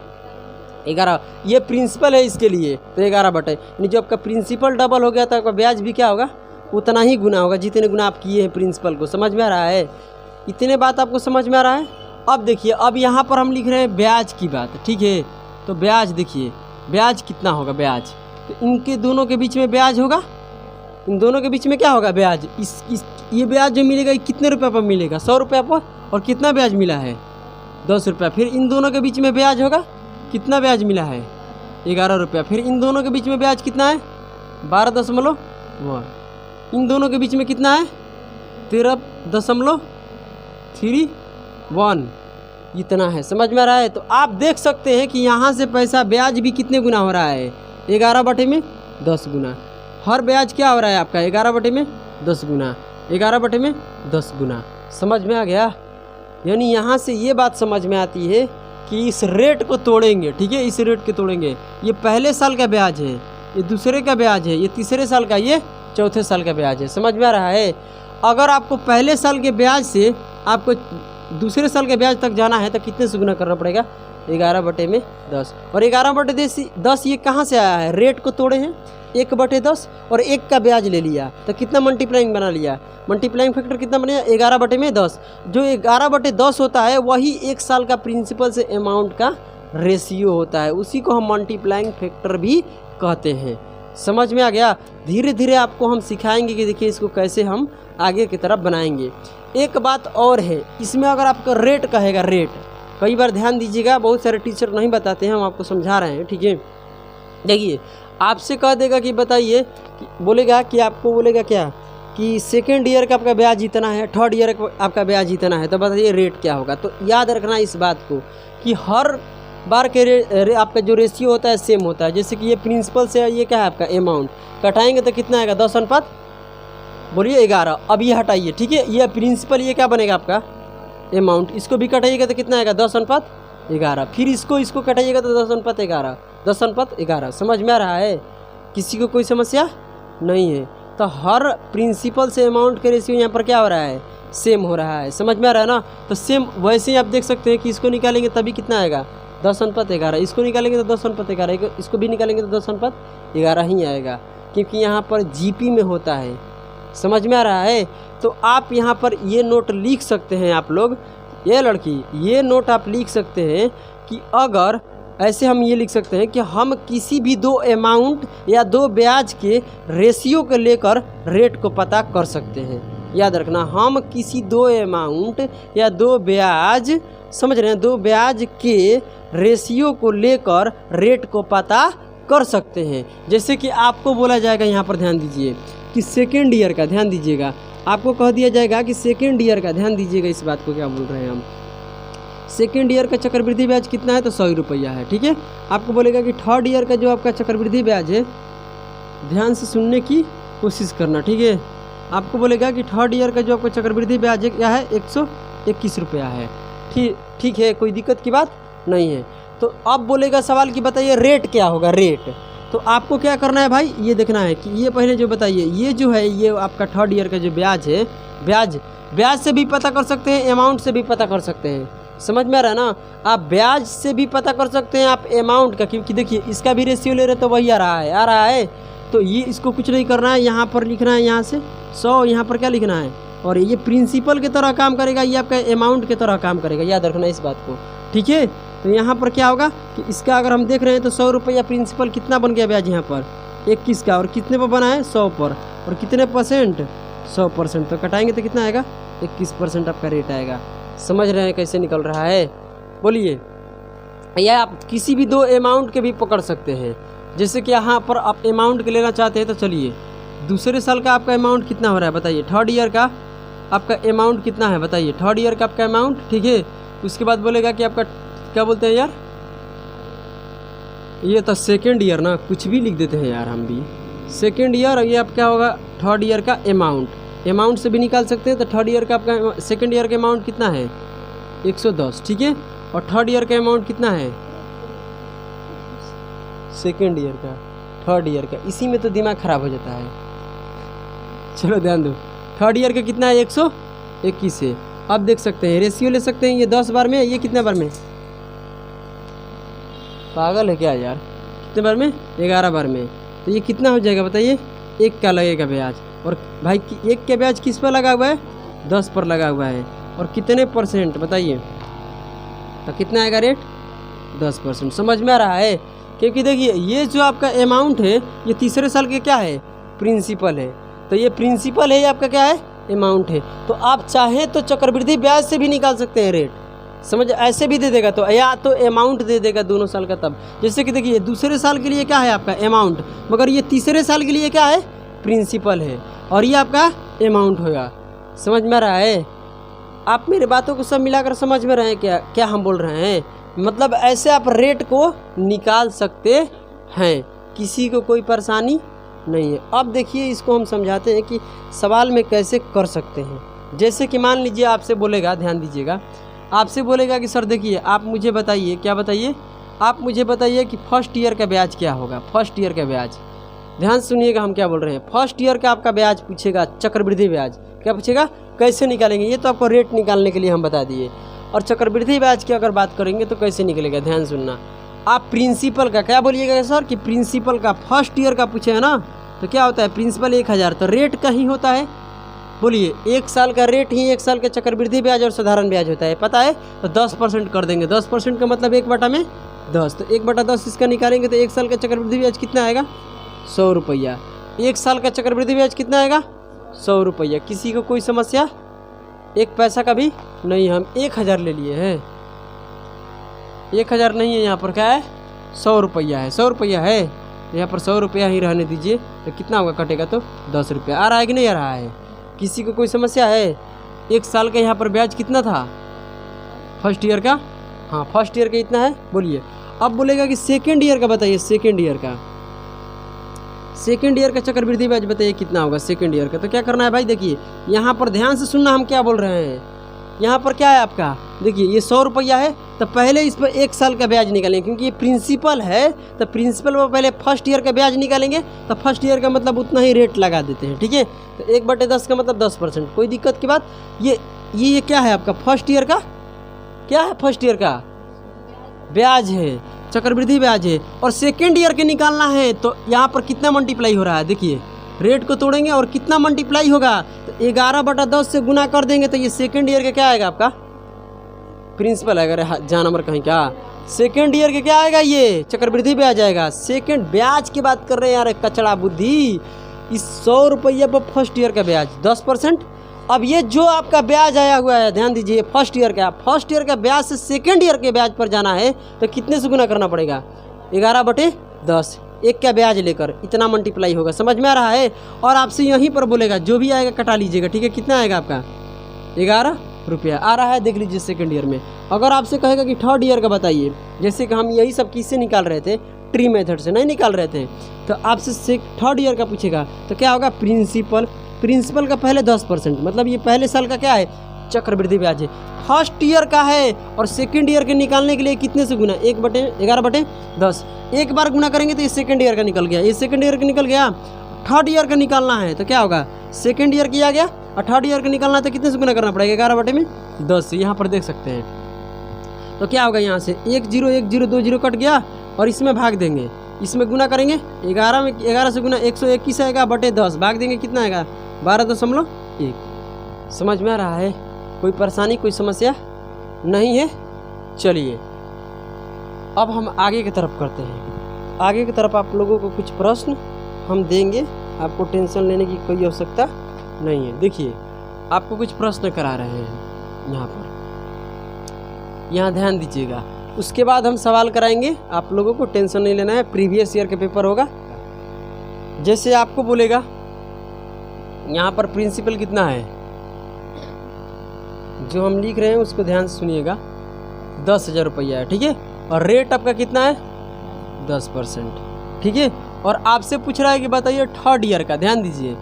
11, ये प्रिंसिपल है इसके लिए, तो 11 यानी जो आपका प्रिंसिपल डबल हो गया तो आपका ब्याज भी क्या होगा, उतना ही गुना होगा जितने गुना आप किए हैं प्रिंसिपल को। समझ में आ रहा है, इतने बात आपको समझ में आ रहा है। अब देखिए, अब यहाँ पर हम लिख रहे हैं ब्याज की बात, ठीक है। तो ब्याज देखिए, ब्याज कितना होगा ब्याज, तो इनके दोनों के बीच में ब्याज होगा, इन दोनों के बीच में क्या होगा ब्याज, ये ब्याज जो मिलेगा ये कितने रुपये पर मिलेगा, 100 रुपये पर, और कितना ब्याज मिला है 10 रुपये। फिर इन दोनों के बीच में ब्याज होगा, कितना ब्याज मिला है 11 रुपया। फिर इन दोनों के बीच में ब्याज कितना है 12.1, इन दोनों के बीच में कितना है 13.31, इतना है। समझ में आ रहा है। तो आप देख सकते हैं कि यहाँ से पैसा ब्याज भी कितने गुना हो रहा है 11/10 गुना। हर ब्याज क्या हो रहा है आपका 11/10 गुना, 11/10 गुना। समझ में आ गया। यानी यहाँ से ये बात समझ में आती है कि इस रेट को तोड़ेंगे, ठीक है, इस रेट के तोड़ेंगे। ये पहले साल का ब्याज है, ये दूसरे का ब्याज है, ये तीसरे साल का, ये चौथे साल का ब्याज है। समझ में आ रहा है। अगर आपको पहले साल के ब्याज से आपको दूसरे साल के ब्याज तक जाना है तो कितने से गुना करना पड़ेगा 11/10। और 11/10 ये कहाँ से आया है, रेट को तोड़े हैं 1/10 और 1 का ब्याज ले लिया तो कितना मल्टीप्लाइंग बना लिया, मल्टीप्लाइंग फैक्टर कितना बनेगा 11/10। जो 11/10 होता है वही 1 साल का प्रिंसिपल से अमाउंट का रेशियो होता है, उसी को हम मल्टीप्लाइंग फैक्टर भी कहते हैं। समझ में आ गया। धीरे धीरे आपको हम सिखाएंगे कि देखिए इसको कैसे हम आगे की तरफ बनाएंगे। एक बात और है, इसमें अगर आपका रेट कहेगा, रेट कई बार ध्यान दीजिएगा, बहुत सारे टीचर नहीं बताते हैं, हम आपको समझा रहे हैं, ठीक है। देखिए आपसे कह देगा कि बताइए, बोलेगा कि आपको बोलेगा क्या कि सेकेंड ईयर का आपका ब्याज इतना है, थर्ड ईयर का आपका ब्याज इतना है, तो बताइए रेट क्या होगा। तो याद रखना इस बात को कि हर बार के आपका जो रेशियो होता है सेम होता है। जैसे कि ये प्रिंसिपल से ये क्या है आपका अमाउंट, कटाएंगे तो कितना आएगा 10 बोलिए 11। अब ये हटाइए, ठीक है, ये प्रिंसिपल ये क्या बनेगा आपका अमाउंट, इसको भी कटाइएगा तो कितना आएगा 10/11। फिर इसको कटाइएगा तो 10/11, 10/11। समझ में आ रहा है, किसी को कोई समस्या नहीं है। तो हर प्रिंसिपल से अमाउंट का रेशियो यहाँ पर क्या हो रहा है, सेम हो रहा है। समझ में आ रहा है ना। तो सेम वैसे ही आप देख सकते हैं कि इसको निकालेंगे तभी कितना आएगा 10/11, इसको निकालेंगे तो 10/11, इसको भी निकालेंगे तो 10/11 ही आएगा, क्योंकि यहाँ पर जीपी में होता है। समझ में आ रहा है। तो आप यहाँ पर ये नोट लिख सकते हैं, आप लोग, ये लड़की, ये नोट आप लिख सकते हैं कि अगर ऐसे हम ये लिख सकते हैं कि हम किसी भी 2 अमाउंट या 2 ब्याज के रेशियो को लेकर रेट को पता कर सकते हैं। याद रखना, हम किसी 2 अमाउंट या 2 ब्याज, समझ रहे हैं, 2 ब्याज के रेशियो को लेकर रेट को पता कर सकते हैं। जैसे कि आपको बोला जाएगा, यहाँ पर ध्यान दीजिए कि सेकेंड ईयर का, ध्यान दीजिएगा, आपको कह दिया जाएगा कि सेकेंड ईयर का, ध्यान दीजिएगा इस बात को क्या बोल रहे हैं हम, सेकेंड ईयर का चक्रवृद्धि ब्याज कितना है तो 100 रुपया है, ठीक है। आपको बोलेगा कि थर्ड ईयर का जो आपका चक्रवृद्धि ब्याज है, ध्यान से सुनने की कोशिश करना, ठीक है। आपको बोलेगा कि थर्ड ईयर का जो आपका चक्रवृद्धि ब्याज है क्या है 121 रुपया है, ठीक है, कोई दिक्कत की बात नहीं है। तो अब बोलेगा सवाल कि बताइए रेट क्या होगा, रेट। तो आपको क्या करना है भाई, ये देखना है कि ये पहले जो बताइए, ये जो है ये आपका थर्ड ईयर का जो ब्याज है, ब्याज से भी पता कर सकते हैं, अमाउंट से भी पता कर सकते हैं। समझ में आ रहा है ना। आप ब्याज से भी पता कर सकते हैं, आप अमाउंट का, क्योंकि देखिए इसका भी रेशियो ले रहे तो वही आ रहा है। तो ये इसको कुछ नहीं करना है, यहाँ पर लिखना है, यहाँ से 100, यहाँ पर क्या लिखना है, और ये प्रिंसिपल की तरह काम करेगा, ये आपका अमाउंट की तरह काम करेगा। याद रखना इस बात को, ठीक है। तो यहाँ पर क्या होगा कि इसका अगर हम देख रहे हैं तो 100 रुपया प्रिंसिपल कितना बन गया ब्याज यहाँ पर 21 का, और कितने पर बना है 100 पर, और कितने परसेंट 100%, तो कटाएंगे तो कितना आएगा 21% आपका रेट आएगा। समझ रहे हैं कैसे निकल रहा है, बोलिए। या आप किसी भी 2 अमाउंट के भी पकड़ सकते हैं। जैसे कि यहाँ पर आप अमाउंट के लेना चाहते हैं तो चलिए, दूसरे साल का आपका अमाउंट कितना हो रहा है बताइए, थर्ड ईयर का आपका अमाउंट कितना है बताइए, थर्ड ईयर का आपका अमाउंट, ठीक है। उसके बाद बोलेगा कि आपका क्या बोलते हैं यार, ये तो सेकेंड ईयर ना, कुछ भी लिख देते हैं यार हम भी, सेकेंड ईयर। और ये आप क्या होगा थर्ड ईयर का अमाउंट से भी निकाल सकते हैं। तो थर्ड ईयर का आपका सेकेंड ईयर का अमाउंट कितना है 110, ठीक है। और थर्ड ईयर का अमाउंट कितना है सेकेंड ईयर का, थर्ड ईयर का, इसी में तो दिमाग खराब हो जाता है। चलो ध्यान दो, थर्ड ईयर का कितना है 121 है। अब देख सकते हैं रेशियो ले सकते हैं, ये 10 बार में, ये कितने बार में, पागल है क्या यार, कितने बार में, 11 बार में। तो ये कितना हो जाएगा बताइए, 1 का लगेगा ब्याज। और भाई 1 का ब्याज किस पर लगा हुआ है, 10 पर लगा हुआ है। और कितने परसेंट बताइए, तो कितना आएगा रेट, 10%। समझ में आ रहा है, क्योंकि देखिए ये जो आपका अमाउंट है ये तीसरे साल के क्या है, प्रिंसिपल है। तो ये प्रिंसिपल है, ये आपका क्या है, अमाउंट है। तो आप चाहें तो चक्रवृद्धि ब्याज से भी निकाल सकते हैं रेट, समझ, ऐसे भी दे देगा तो, या तो अमाउंट दे देगा दोनों साल का। तब जैसे कि देखिए दूसरे साल के लिए क्या है आपका अमाउंट, मगर ये तीसरे साल के लिए क्या है, प्रिंसिपल है, और ये आपका अमाउंट होगा। समझ में आ रहा है, आप मेरे बातों को सब मिलाकर समझ में रहे हैं क्या क्या हम बोल रहे हैं। मतलब ऐसे आप रेट को निकाल सकते हैं, किसी को कोई परेशानी नहीं है। अब देखिए इसको हम समझाते हैं कि सवाल में कैसे कर सकते हैं। जैसे कि मान लीजिए आपसे बोलेगा, ध्यान दीजिएगा, आपसे बोलेगा कि सर देखिए आप मुझे बताइए, क्या बताइए, आप मुझे बताइए कि फर्स्ट ईयर का ब्याज क्या होगा, फर्स्ट ईयर का ब्याज। ध्यान सुनिएगा हम क्या बोल रहे हैं, फर्स्ट ईयर का आपका ब्याज पूछेगा, चक्रवृद्धि ब्याज क्या पूछेगा, कैसे निकालेंगे, ये तो आपको रेट निकालने के लिए हम बता दिए। और चक्रवृद्धि ब्याज की अगर बात करेंगे तो कैसे निकलेगा, ध्यान सुनना। आप प्रिंसिपल का क्या बोलिएगा सर, कि प्रिंसिपल का फर्स्ट ईयर का पूछे है ना, तो क्या होता है, प्रिंसिपल 1000, तो रेट का ही होता है। बोलिए 1 साल का रेट ही 1 साल का चक्रवृद्धि ब्याज और साधारण ब्याज होता है, पता है। तो 10% कर देंगे, 10% का मतलब 1/10, तो 1/10 इसका निकालेंगे तो 1 साल का चक्रवृद्धि ब्याज कितना आएगा, 100 रुपया। 1 साल का चक्रवृद्धि ब्याज कितना आएगा, 100 रुपया। किसी को कोई समस्या, 1 पैसा का भी नहीं, हम 1000 ले लिए हैं, 1000 नहीं है यहाँ पर, क्या है 100 रुपया है, 100 रुपया है यहाँ पर, 100 रुपया ही रहने दीजिए। तो कितना होगा, कटेगा तो 10 रुपया। आ रहा है कि नहीं आ रहा है, किसी को कोई समस्या है। 1 साल का यहाँ पर ब्याज कितना था फर्स्ट ईयर का, हाँ फर्स्ट ईयर का इतना है, बोलिए। अब बोलेगा कि सेकेंड ईयर का बताइए, सेकेंड ईयर का, सेकेंड ईयर का चक्रवृद्धि ब्याज बताइए कितना होगा सेकेंड ईयर का। तो क्या करना है भाई, देखिए यहाँ पर ध्यान से सुनना हम क्या बोल रहे हैं। यहाँ पर क्या है आपका, देखिए ये 100 रुपया है, तो पहले इस पर 1 साल का ब्याज निकालेंगे, क्योंकि ये प्रिंसिपल है। तो प्रिंसिपल पर पहले फर्स्ट ईयर का ब्याज निकालेंगे, तो फर्स्ट ईयर का मतलब उतना ही रेट लगा देते हैं, ठीक है। तो 1/10 का मतलब 10%, कोई दिक्कत की बात। ये क्या है आपका, फर्स्ट ईयर का क्या है, फर्स्ट ईयर का ब्याज है, चक्रवृद्धि ब्याज है। और सेकेंड ईयर के निकालना है, तो यहाँ पर कितना मल्टीप्लाई हो रहा है, देखिए रेट को तोड़ेंगे और कितना मल्टीप्लाई होगा, तो 11/10 से गुना कर देंगे, तो ये सेकेंड ईयर का क्या आएगा आपका, प्रिंसिपल अगर जहाँ नंबर कहीं क्या, सेकेंड ईयर के क्या आएगा, ये चक्रवृद्धि ब्याज आएगा। सेकेंड ब्याज की बात कर रहे हैं यार, कचड़ा बुद्धि। इस 100 रुपया पर फर्स्ट ईयर का ब्याज 10%। अब ये जो आपका ब्याज आया हुआ है, ध्यान दीजिए, फर्स्ट ईयर का, फर्स्ट ईयर का ब्याज से सेकेंड ईयर के ब्याज पर जाना है, तो कितने से गुना करना पड़ेगा, 11/10, 1 का ब्याज लेकर इतना मल्टीप्लाई होगा। समझ में आ रहा है। और आपसे यहीं पर बोलेगा जो भी आएगा कटा लीजिएगा, ठीक है। कितना आएगा आपका, 11 रुपया आ रहा है, देख लीजिए सेकेंड ईयर में। अगर आपसे कहेगा कि थर्ड ईयर का बताइए, जैसे कि हम यही सब किससे निकाल रहे थे, ट्री मेथड से नहीं निकाल रहे थे, तो आपसे थर्ड ईयर का पूछेगा तो क्या होगा, प्रिंसिपल, प्रिंसिपल का पहले 10%, मतलब ये पहले साल का क्या है, चक्रवृद्धि ब्याज है। फर्स्ट ईयर का है, और सेकंड ईयर के निकालने के लिए कितने से गुना, 1/11/10, एक बार गुना करेंगे तो ये सेकंड ईयर का निकल गया, ये सेकंड ईयर का निकल गया। थर्ड ईयर का निकालना है तो क्या होगा, सेकंड ईयर किया गया और थर्ड ईयर का निकालना है तो कितने से गुना करना पड़ेगा, 11/10। यहाँ पर देख सकते हैं। तो क्या होगा, यहाँ से 1 0 1 0 2 0 कट गया, और इसमें भाग देंगे, इसमें गुना करेंगे, 11 में 11 से गुना 121 आएगा, बटे 10 भाग देंगे, कितना आएगा, 12.1। समझ में आ रहा है, कोई परेशानी कोई समस्या नहीं है। चलिए अब हम आगे की तरफ करते हैं। आगे की तरफ आप लोगों को कुछ प्रश्न हम देंगे, आपको टेंशन लेने की कोई आवश्यकता नहीं है। देखिए आपको कुछ प्रश्न करा रहे हैं यहाँ पर, यहाँ ध्यान दीजिएगा। उसके बाद हम सवाल कराएंगे, आप लोगों को टेंशन नहीं लेना है, प्रीवियस ईयर का पेपर होगा। जैसे आपको बोलेगा यहाँ पर प्रिंसिपल कितना है, जो हम लिख रहे हैं उसको ध्यान से सुनिएगा, 10,000 रुपया है, ठीक है। और रेट आपका कितना है, 10%, ठीक है। और आपसे पूछ रहा है कि बताइए थर्ड ईयर का, ध्यान दीजिए,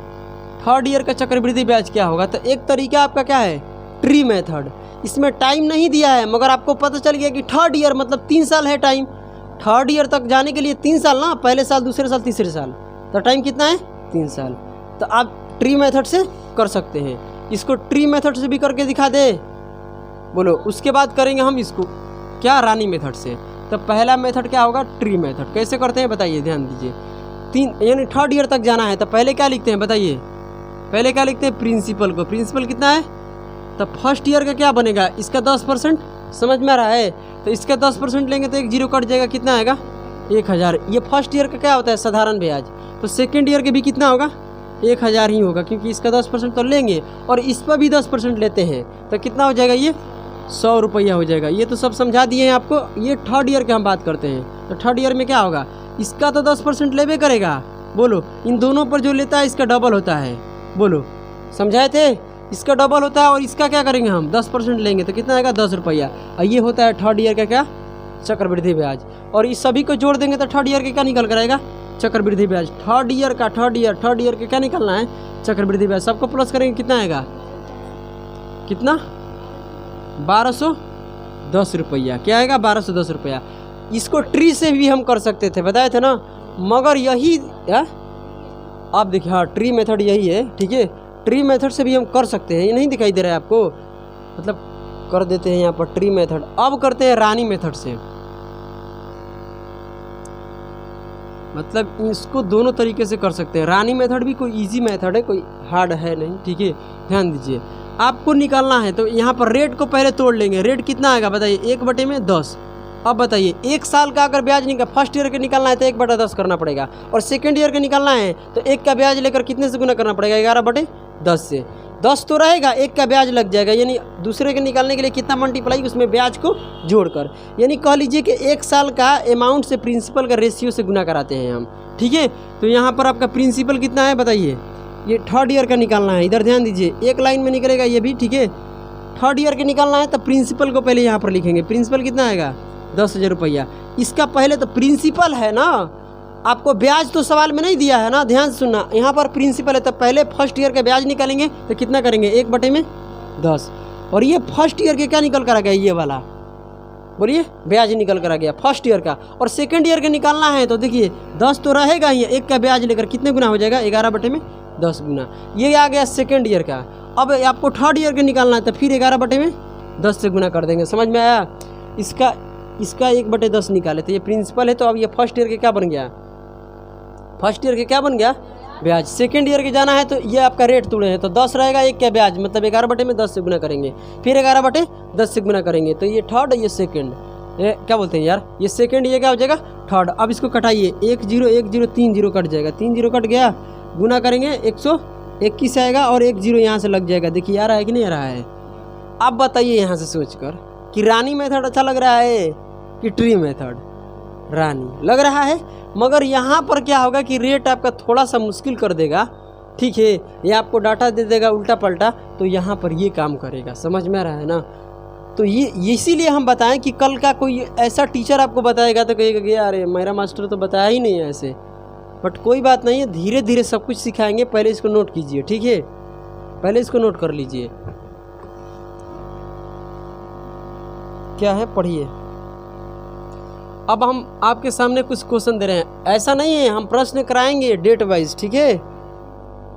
थर्ड ईयर का चक्रवृद्धि ब्याज क्या होगा। तो एक तरीका आपका क्या है, ट्री मेथड। इसमें टाइम नहीं दिया है, मगर आपको पता चल गया कि थर्ड ईयर मतलब 3 साल है टाइम, थर्ड ईयर तक जाने के लिए 3 साल ना, पहले साल, दूसरे साल, तीसरे साल, तो टाइम कितना है 3 साल। तो आप ट्री मेथड से कर सकते हैं। इसको ट्री मेथड से भी करके दिखा दे, बोलो। उसके बाद करेंगे हम इसको क्या, रानी मेथड से। तो पहला मेथड क्या होगा, ट्री मेथड। कैसे करते हैं बताइए, ध्यान दीजिए। 3 यानी थर्ड ईयर तक जाना है तो पहले क्या लिखते हैं बताइए, पहले क्या लिखते हैं, प्रिंसिपल को। प्रिंसिपल कितना है, तो फर्स्ट ईयर का क्या बनेगा, इसका 10%, समझ में आ रहा है। तो इसका 10% लेंगे तो एक जीरो कट जाएगा, कितना आएगा 1000। ये फर्स्ट ईयर का क्या होता है, साधारण ब्याज। तो सेकेंड ईयर के भी कितना होगा, 1000 ही होगा, क्योंकि इसका 10% तो लेंगे और इस पर भी 10% लेते हैं, तो कितना हो जाएगा, ये 100 रुपया हो जाएगा। ये तो सब समझा दिए हैं आपको। ये थर्ड ईयर के हम बात करते हैं। तो थर्ड ईयर में क्या होगा, इसका तो 10% लेबे करेगा, बोलो। इन दोनों पर जो लेता है इसका डबल होता है, बोलो, समझाए थे। इसका डबल होता है और इसका क्या करेंगे हम, 10% लेंगे, तो कितना आएगा 10 रुपया। और ये होता है थर्ड ईयर का क्या, चक्रवृद्धि ब्याज। और इस सभी को जोड़ देंगे तो थर्ड ईयर के क्या निकल कर आएगा, चक्रवृद्धि ब्याज। थर्ड ईयर का, थर्ड ईयर के क्या निकलना है, चक्रवृद्धि ब्याज। सबको प्लस करेंगे कितना आएगा, कितना 1210 रुपया। क्या आएगा 1210 रुपया। इसको ट्री से भी हम कर सकते थे, बताए थे ना, मगर यही आप देखिए, हाँ ट्री मेथड यही है, ठीक है। ट्री मेथड से भी हम कर सकते हैं, ये नहीं दिखाई दे रहा है आपको, मतलब कर देते हैं यहाँ पर ट्री मेथड। अब करते हैं रानी मेथड से, मतलब इसको दोनों तरीके से कर सकते हैं। रानी मेथड भी कोई इजी मेथड है, कोई हार्ड है नहीं, ठीक है। ध्यान दीजिए, आपको निकालना है तो यहाँ पर रेट को पहले तोड़ लेंगे। रेट कितना आएगा बताइए, 1/10। अब बताइए, 1 साल का अगर ब्याज निकाल, फर्स्ट ईयर के निकालना है तो 1/10 करना पड़ेगा, और सेकेंड ईयर के निकालना है तो 1 का ब्याज लेकर कितने से गुना करना पड़ेगा, 11/10 से। 10 तो रहेगा, 1 का ब्याज लग जाएगा, यानी दूसरे के निकालने के लिए कितना मल्टीप्लाई, उसमें ब्याज को जोड़कर। यानी कह लीजिए कि 1 साल का अमाउंट से प्रिंसिपल का रेशियो से गुना कराते हैं हम, ठीक है। तो यहाँ पर आपका प्रिंसिपल कितना है बताइए, ये थर्ड ईयर का निकालना है। इधर ध्यान दीजिए, एक लाइन में निकलेगा ये भी, ठीक है। थर्ड ईयर के निकालना है तो प्रिंसिपल को पहले यहाँ पर लिखेंगे। प्रिंसिपल कितना आएगा, 10,000 रुपया। इसका पहले तो प्रिंसिपल है ना, आपको ब्याज तो सवाल में नहीं दिया है ना, ध्यान से सुनना। यहाँ पर प्रिंसिपल है तो पहले फर्स्ट ईयर का ब्याज निकालेंगे तो कितना करेंगे, 1/10। और ये फर्स्ट ईयर के क्या निकल कर आ गया, ये वाला बोलिए, ब्याज निकल कर आ गया फर्स्ट ईयर का। और सेकेंड ईयर का निकालना है तो देखिए 10 तो रहेगा ही, 1 का ब्याज लेकर कितने गुना हो जाएगा, 11/10 गुना। ये आ गया सेकेंड ईयर का। अब आपको थर्ड ईयर का निकालना है तो फिर 11/10 से गुना कर देंगे, समझ में आया। इसका 1/10 निकाले तो ये प्रिंसिपल है। तो अब ये फर्स्ट ईयर के क्या बन गया, फर्स्ट ईयर के क्या बन गया, ब्याज। सेकेंड ईयर के जाना है तो ये आपका रेट तोड़े हैं तो 10 रहेगा, 1 का ब्याज, मतलब 11/10 से गुना करेंगे, फिर 11/10 से गुना करेंगे। तो ये थर्ड, ये सेकेंड, ये क्या बोलते हैं यार, ये सेकेंड, ये क्या हो जाएगा थर्ड। अब इसको कटाइए, 1 0 1 0 3 0 कट जाएगा, 3 0 कट गया, गुना करेंगे 121 आएगा और 1 0 यहाँ से लग जाएगा। देखिए आ रहा है कि नहीं आ रहा है। अब बताइए यहाँ से सोचकर कि रानी मेथड अच्छा लग रहा है कि ट्री मेथड। रानी लग रहा है, मगर यहाँ पर क्या होगा कि रेट आपका थोड़ा सा मुश्किल कर देगा, ठीक है। ये आपको डाटा दे देगा उल्टा पल्टा, तो यहाँ पर ये काम करेगा, समझ में आ रहा है ना। तो ये इसीलिए हम बताएं कि कल का कोई ऐसा टीचर आपको बताएगा तो कहेगा कि अरे मेरा मास्टर तो बताया ही नहीं है ऐसे। बट कोई बात नहीं है, धीरे धीरे सब कुछ सिखाएंगे। पहले इसको नोट कीजिए, ठीक है, पहले इसको नोट कर लीजिए। क्या है पढ़िए। अब हम आपके सामने कुछ क्वेश्चन दे रहे हैं, ऐसा नहीं है, हम प्रश्न कराएंगे डेट वाइज, ठीक है।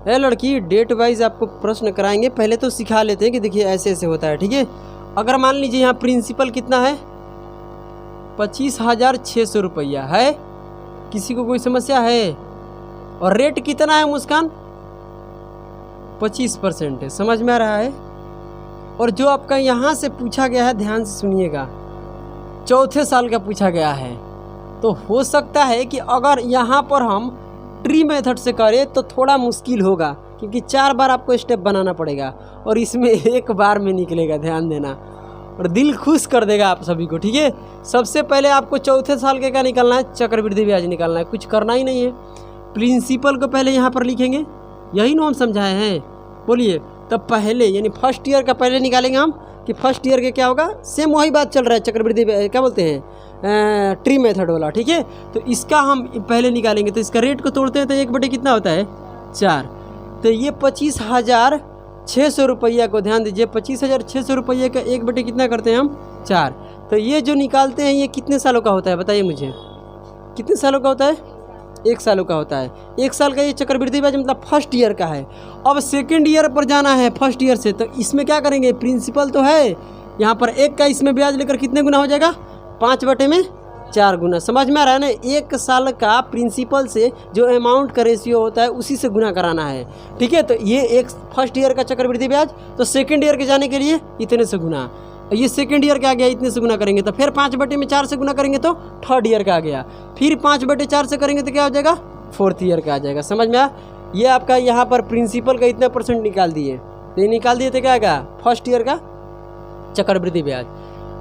ए लड़की, डेट वाइज आपको प्रश्न कराएंगे। पहले तो सिखा लेते हैं कि देखिए ऐसे ऐसे होता है, ठीक है। अगर मान लीजिए यहाँ प्रिंसिपल कितना है, 25,600 रुपया है। किसी को कोई समस्या है? और रेट कितना है मुस्कान, 25% है, समझ में आ रहा है। और जो आपका यहाँ से पूछा गया है, ध्यान से सुनिएगा, चौथे साल का पूछा गया है। तो हो सकता है कि अगर यहाँ पर हम ट्री मेथड से करें तो थोड़ा मुश्किल होगा, क्योंकि 4 बार आपको स्टेप बनाना पड़ेगा और इसमें 1 बार में निकलेगा, ध्यान देना। और दिल खुश कर देगा आप सभी को, ठीक है। सबसे पहले आपको चौथे साल के क्या निकालना है, चक्रवृद्धि ब्याज निकालना है, कुछ करना ही नहीं है। प्रिंसिपल को पहले यहाँ पर लिखेंगे, यही ना हम समझाए हैं, बोलिए। तब पहले यानी फर्स्ट ईयर का पहले निकालेंगे हम कि फर्स्ट ईयर के क्या होगा, सेम वही बात चल रहा है, चक्रवृद्धि क्या बोलते हैं, ट्री मेथड वाला, ठीक है। तो इसका हम पहले निकालेंगे, तो इसका रेट को तोड़ते हैं तो 1 कितना होता है, 4। तो ये 25,600 रुपया को ध्यान दीजिए, 25,600 रुपये का 1 कितना करते हैं हम, 4। तो ये जो निकालते हैं ये कितने सालों का होता है बताइए मुझे, कितने सालों का होता है? 1 सालों का होता है। 1 साल का ये चक्रवृद्धि ब्याज मतलब फर्स्ट ईयर का है। अब सेकेंड ईयर पर जाना है फर्स्ट ईयर से, तो इसमें क्या करेंगे? प्रिंसिपल तो है यहाँ पर 1 का, इसमें ब्याज लेकर कितने गुना हो जाएगा? 5/4 गुना। समझ में आ रहा है ना? 1 साल का प्रिंसिपल से जो अमाउंट का रेशियो होता है उसी से गुना कराना है, ठीक है। तो ये एक फर्स्ट ईयर का चक्रवृद्धि ब्याज, तो सेकेंड ईयर के जाने के लिए इतने से गुना, ये सेकेंड ईयर का आ गया, इतने से गुना करेंगे तो फिर 5/4 से गुना करेंगे तो थर्ड ईयर का आ गया, फिर 5/4 से करेंगे तो क्या हो जाएगा? फोर्थ ईयर का आ जाएगा। समझ में आया? ये आपका यहाँ पर प्रिंसिपल का इतना % निकाल दिए, तो ये निकाल दिए तो क्या आएगा? फर्स्ट ईयर का चक्रवृद्धि ब्याज।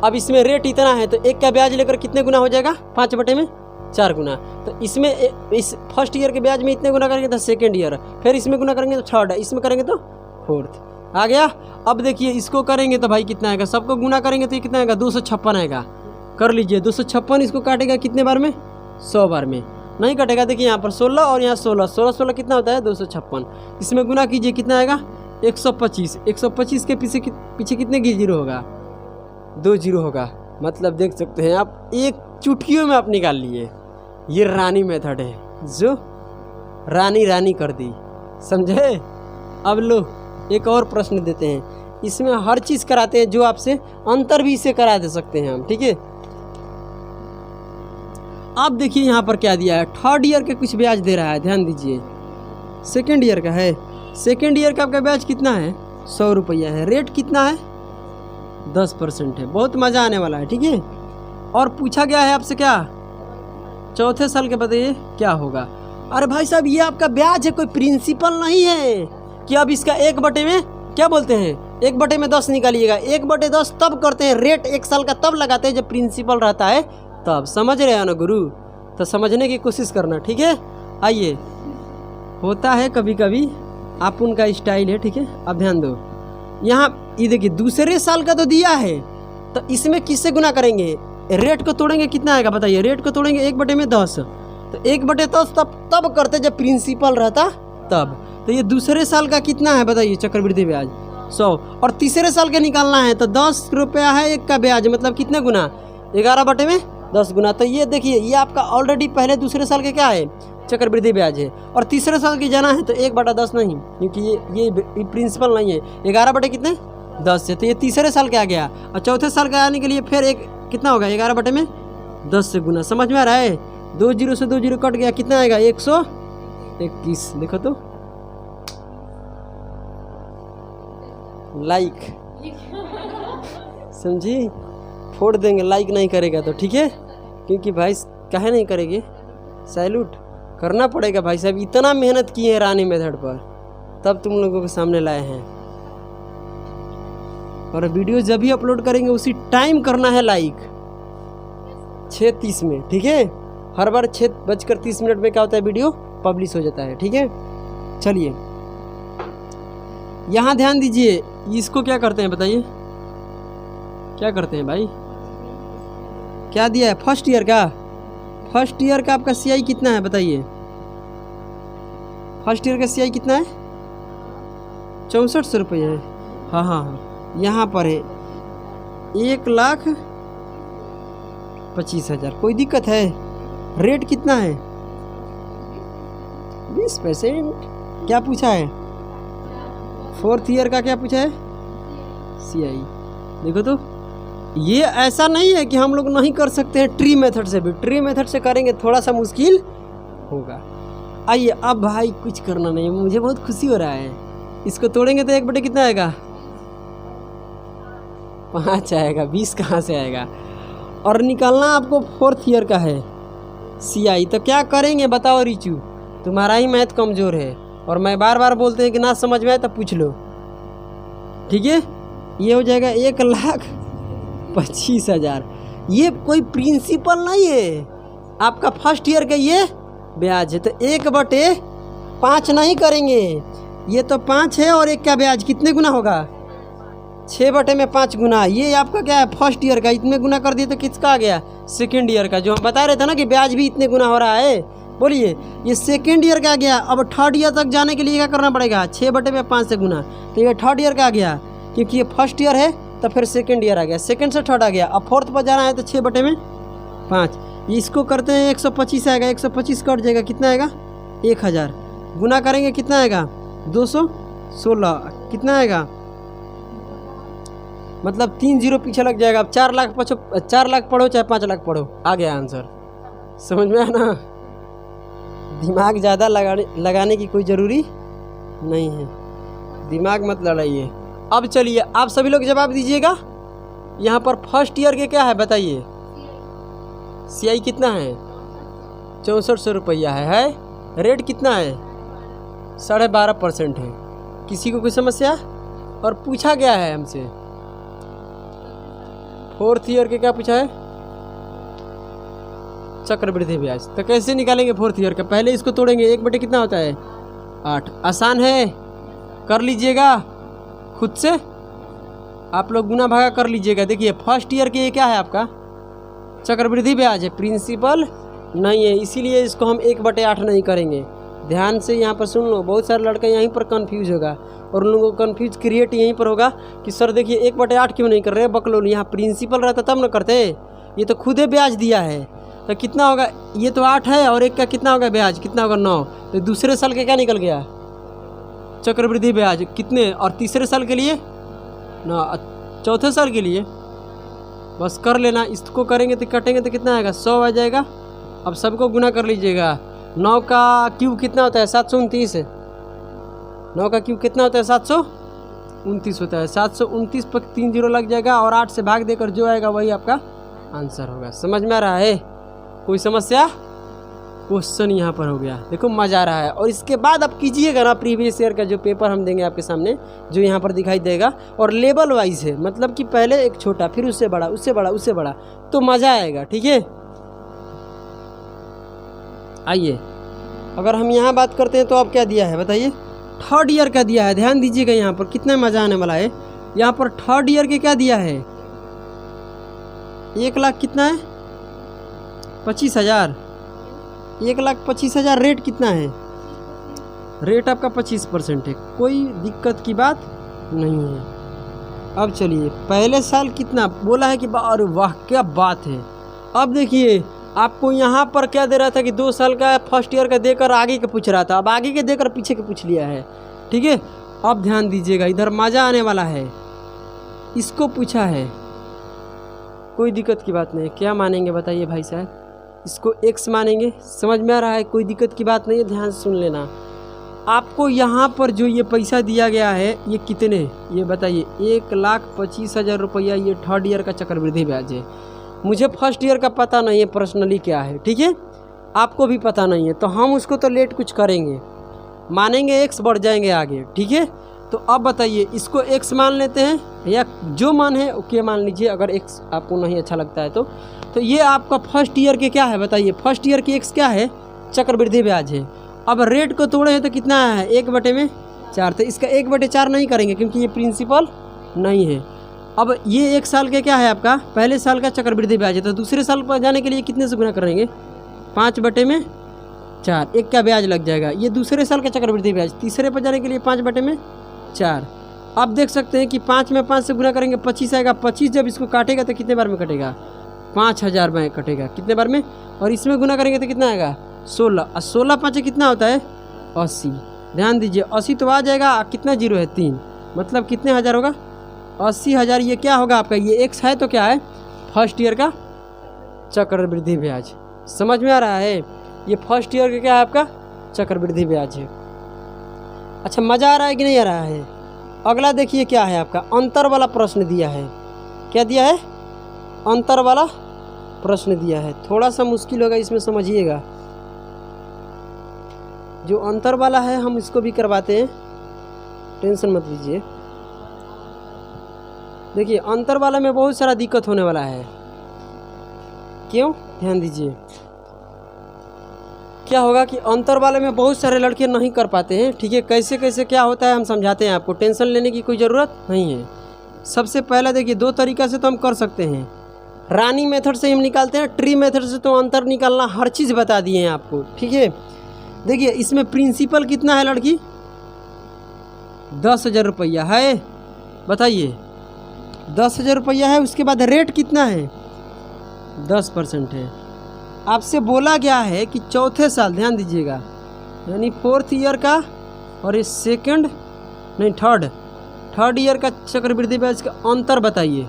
अब इसमें रेट इतना है तो 1 का ब्याज लेकर कितने गुना हो जाएगा? 5/4 गुना। तो इसमें इस फर्स्ट ईयर के ब्याज में इतने गुना करेंगे तो सेकेंड ईयर, फिर इसमें गुना करेंगे तो थर्ड, इसमें करेंगे तो फोर्थ। आ गया? अब देखिए इसको करेंगे तो भाई कितना आएगा? सबको गुना करेंगे तो ये कितना आएगा? 256 आएगा। कर लीजिए 256, इसको काटेगा कितने बार में? 100 बार में। नहीं कटेगा, देखिए यहाँ पर 16 और यहाँ 16, 16 कितना होता है? 256। इसमें गुना कीजिए कितना आएगा? 125। 125 के पीछे कितने की जीरो होगा? 2 जीरो होगा। मतलब देख सकते हैं आप, एक चुटकियों में आप निकाल लिए। ये रानी मेथड है जो रानी कर दी, समझे? अब लो एक और प्रश्न देते हैं, इसमें हर चीज़ कराते हैं जो आपसे अंतर भी इसे करा दे सकते हैं हम, ठीक है। अब देखिए यहाँ पर क्या दिया है? थर्ड ईयर के कुछ ब्याज दे रहा है, ध्यान दीजिए। सेकेंड ईयर का है, सेकेंड ईयर का आपका ब्याज कितना है? 100 रुपया है। रेट कितना है? 10% है। बहुत मज़ा आने वाला है, ठीक है। और पूछा गया है आपसे क्या? चौथे साल के बताइए क्या होगा? अरे भाई साहब ये आपका ब्याज है, कोई प्रिंसिपल नहीं है कि अब इसका 1/, क्या बोलते हैं, 1/10 निकालिएगा। 1/10 तब करते हैं, रेट 1 साल का तब लगाते हैं जब प्रिंसिपल रहता है तब। समझ रहे हो ना गुरु? तो समझने की कोशिश करना, ठीक है। आइए, होता है कभी कभी, आप उनका स्टाइल है, ठीक है। अब ध्यान दो, यहाँ ये देखिए दूसरे साल का तो दिया है, तो इसमें किससे गुना करेंगे? रेट को तोड़ेंगे, कितना आएगा बताइए? रेट को तोड़ेंगे 1/10, तो 1/10 तब करते जब प्रिंसिपल रहता तब। तो ये दूसरे साल का कितना है बताइए चक्रवृद्धि ब्याज? 100। और तीसरे साल के निकालना है तो 10 रुपया है 1 का ब्याज, मतलब कितने गुना? 11/10 गुना। तो ये देखिए ये आपका ऑलरेडी पहले दूसरे साल के क्या है? चक्रवृद्धि ब्याज है। और तीसरे साल की जाना है तो 1/10 नहीं, क्योंकि ये प्रिंसिपल नहीं है। 11/10 है, तो ये तीसरे साल के आ गया। और चौथे साल के आने के लिए फिर एक कितना होगा? 11/10 से गुना। समझ में आ रहा है? 2 जीरो से 2 जीरो कट गया, कितना आएगा? 121। देखो तो लाइक समझी? फोड़ देंगे लाइक नहीं करेगा तो, ठीक है। क्योंकि भाई काहे नहीं करेंगे? सैल्यूट करना पड़ेगा भाई साहब, इतना मेहनत किए हैं रानी मेथड पर, तब तुम लोगों के सामने लाए हैं। और वीडियो जब भी अपलोड करेंगे उसी टाइम करना है लाइक, 6:30 में, ठीक है। हर बार 6:30 में क्या होता है? वीडियो पब्लिश हो जाता है, ठीक है। चलिए यहाँ ध्यान दीजिए, इसको क्या करते हैं बताइए? क्या करते हैं भाई? क्या दिया है? फर्स्ट ईयर का। फर्स्ट ईयर का आपका CI कितना है बताइए? फर्स्ट ईयर का CI कितना है? 6400 रुपये है। हाँ, यहाँ पर है 1,25,000। कोई दिक्कत है? रेट कितना है? 20%। क्या पूछा है? फोर्थ ईयर का क्या पूछा है? CI। देखो तो, ये ऐसा नहीं है कि हम लोग नहीं कर सकते हैं ट्री मेथड से भी। ट्री मेथड से करेंगे थोड़ा सा मुश्किल होगा। आइए अब भाई कुछ करना नहीं है, मुझे बहुत खुशी हो रहा है। इसको तोड़ेंगे तो 1/, कितना आएगा? 5 आएगा। 20 कहाँ से आएगा? और निकालना आपको फोर्थ ईयर का है CI। तो क्या करेंगे बताओ रिचू? तुम्हारा ही मैथ कमज़ोर है और मैं बार बार बोलते हैं कि ना समझ में आए तो पूछ लो, ठीक है। ये हो जाएगा 1,25,000। ये कोई प्रिंसिपल नहीं है, आपका फर्स्ट ईयर का ये ब्याज है। तो 1/5 नहीं करेंगे, ये तो 5 है और 1 का ब्याज कितने गुना होगा? 6/5 गुना। ये आपका क्या है? फर्स्ट ईयर का। इतने गुना कर दिए तो किसका आ गया? सेकेंड ईयर का। जो हम बता रहे थे ना कि ब्याज भी इतने गुना हो रहा है, बोलिए ये सेकेंड ईयर का आ गया। अब थर्ड ईयर तक जाने के लिए क्या करना पड़ेगा? 6/5 से गुना। तो ये थर्ड ईयर का आ गया, क्योंकि ये फर्स्ट ईयर है तो फिर सेकेंड ईयर आ गया, सेकेंड से थर्ड आ गया। अब फोर्थ पर जाना है तो 6/5। इसको करते हैं 125 आएगा, 125 कट जाएगा, कितना आएगा 1000, गुना करेंगे कितना आएगा 216, कितना आएगा मतलब 3 जीरो पीछे लग जाएगा। अब 4 लाख पढ़ो चाहे 5 लाख पढ़ो, आ गया आंसर। समझ में आया ना? दिमाग ज़्यादा लगाने की कोई ज़रूरी नहीं है, दिमाग मत लड़ाइए। अब चलिए आप सभी लोग जवाब दीजिएगा। यहाँ पर फर्स्ट ईयर के क्या है बताइए? CI कितना है? 6400 रुपया है। रेट कितना है? 12.5% है। किसी को कोई समस्या? और पूछा गया है हमसे फोर्थ ईयर के क्या पूछा है? चक्रवृद्धि ब्याज। तो कैसे निकालेंगे फोर्थ ईयर का? पहले इसको तोड़ेंगे, 1/, कितना होता है 8। आसान है, कर लीजिएगा खुद से, आप लोग गुना भागा कर लीजिएगा। देखिए फर्स्ट ईयर के ये क्या है आपका? चक्रवृद्धि ब्याज है, प्रिंसिपल नहीं है, इसीलिए इसको हम 1/8 नहीं करेंगे। ध्यान से यहाँ पर सुन लो, बहुत सारे लड़के यहीं पर कंफ्यूज होगा और उन लोगों को कंफ्यूज क्रिएट यहीं पर होगा कि सर देखिए 1/8 क्यों नहीं कर रहे, बकलोल, यहाँ प्रिंसिपल रहता तब न करते, ये तो खुद ही ब्याज दिया है। तो कितना होगा? ये तो 8 है और एक का कितना होगा ब्याज, कितना होगा 9। तो दूसरे साल के क्या निकल गया? चक्रवृद्धि ब्याज कितने, और तीसरे साल के लिए ना, चौथे साल के लिए बस कर लेना। इसको करेंगे तो कटेंगे तो कितना आएगा 100 आ जाएगा। अब सबको गुना कर लीजिएगा। 9 का क्यूब कितना होता है? 729। 9 का क्यूब कितना होता है? 729 होता है। 729 पर 3 जीरो लग जाएगा और 8 से भाग देकर जो आएगा वही आपका आंसर होगा। समझ में आ रहा है? कोई समस्या? क्वेश्चन यहाँ पर हो गया, देखो मज़ा आ रहा है। और इसके बाद आप कीजिएगा ना प्रीवियस ईयर का जो पेपर हम देंगे आपके सामने, जो यहाँ पर दिखाई देगा, और लेवल वाइज है, मतलब कि पहले एक छोटा, फिर उससे बड़ा, उससे बड़ा, उससे बड़ा, तो मज़ा आएगा। ठीक है, आइए अगर हम यहाँ बात करते हैं तो अब क्या दिया है बताइए? थर्ड ईयर का दिया है। ध्यान दीजिएगा यहाँ पर कितना मज़ा आने वाला है। यहाँ पर थर्ड ईयर के क्या दिया है? 1 लाख कितना है? 25,000। 1,25,000। रेट कितना है? रेट आपका 25% है, कोई दिक्कत की बात नहीं है। अब चलिए पहले साल कितना बोला है कि अरे वाह क्या बात है। अब देखिए आपको यहाँ पर क्या दे रहा था कि 2 साल का फर्स्ट ईयर का देकर आगे के पूछ रहा था, अब आगे के देकर पीछे के पूछ लिया है। ठीक है, अब ध्यान दीजिएगा, इधर मज़ा आने वाला है। इसको पूछा है, कोई दिक्कत की बात नहीं है। क्या मानेंगे बताइए भाई साहब? इसको x मानेंगे। समझ में आ रहा है? कोई दिक्कत की बात नहीं है, ध्यान से सुन लेना। आपको यहाँ पर जो ये पैसा दिया गया है ये कितने, ये बताइए? 1,25,000 रुपया ये थर्ड ईयर का चक्रवृद्धि ब्याज है। मुझे फर्स्ट ईयर का पता नहीं है पर्सनली क्या है, ठीक है, आपको भी पता नहीं है, तो हम उसको तो लेट कुछ करेंगे, मानेंगे x, बढ़ जाएंगे आगे। ठीक है, तो अब बताइए इसको x मान लेते हैं या जो मान है ओके मान लीजिए, अगर x आपको नहीं अच्छा लगता है तो ये आपका फर्स्ट ईयर के क्या है बताइए? फर्स्ट ईयर की x क्या है? चक्रवृद्धि ब्याज है। अब रेट को तोड़े हैं तो कितना है? 1/4। तो इसका 1/4 नहीं करेंगे क्योंकि ये प्रिंसिपल नहीं है। अब ये 1 साल के क्या है आपका? पहले साल का चक्रवृद्धि ब्याज है, तो दूसरे साल पर जाने के लिए कितने से गुना करेंगे? 5/4। 1 का ब्याज लग जाएगा। ये दूसरे साल का चक्रवृद्धि ब्याज, तीसरे पर जाने के लिए 5/4। अब देख सकते हैं कि 5 में 5 से गुना करेंगे 25 आएगा। 25 जब इसको काटेगा तो कितने बार में कटेगा? 5,000 में कटेगा। कितने बार में? और इसमें गुना करेंगे तो कितना आएगा? 16। और 16 5 कितना होता है? 80। ध्यान दीजिए 80 तो आ जाएगा, कितना जीरो है? 3, मतलब कितने हज़ार होगा? 80,000। ये क्या होगा आपका? ये x है तो क्या है? फर्स्ट ईयर का चक्रवृद्धि ब्याज। समझ में आ रहा है? ये फर्स्ट ईयर का क्या है आपका? चक्रवृद्धि ब्याज है। अच्छा मज़ा आ रहा है कि नहीं आ रहा है? अगला देखिए क्या है आपका? अंतर वाला प्रश्न दिया है। क्या दिया है? अंतर वाला प्रश्न दिया है। थोड़ा सा मुश्किल होगा, इसमें समझिएगा। जो अंतर वाला है हम इसको भी करवाते हैं, टेंशन मत लीजिए। देखिए अंतर वाला में बहुत सारा दिक्कत होने वाला है। क्यों? ध्यान दीजिए क्या होगा कि अंतर वाले में बहुत सारे लड़के नहीं कर पाते हैं। ठीक है, कैसे कैसे क्या होता है हम समझाते हैं आपको, टेंशन लेने की कोई ज़रूरत नहीं है। सबसे पहला देखिए 2 तरीक़ा से तो हम कर सकते हैं। रानी मेथड से हम निकालते हैं, ट्री मेथड से तो अंतर निकालना हर चीज़ बता दिए हैं आपको। ठीक है, देखिए इसमें प्रिंसिपल कितना है लड़की? 10,000 रुपया है। बताइए 10,000 रुपया है। उसके बाद रेट कितना है? 10% है। आपसे बोला गया है कि चौथे साल, ध्यान दीजिएगा, यानी 4th ईयर का और ये थर्ड ईयर का चक्रवृद्धि ब्याज का अंतर बताइए।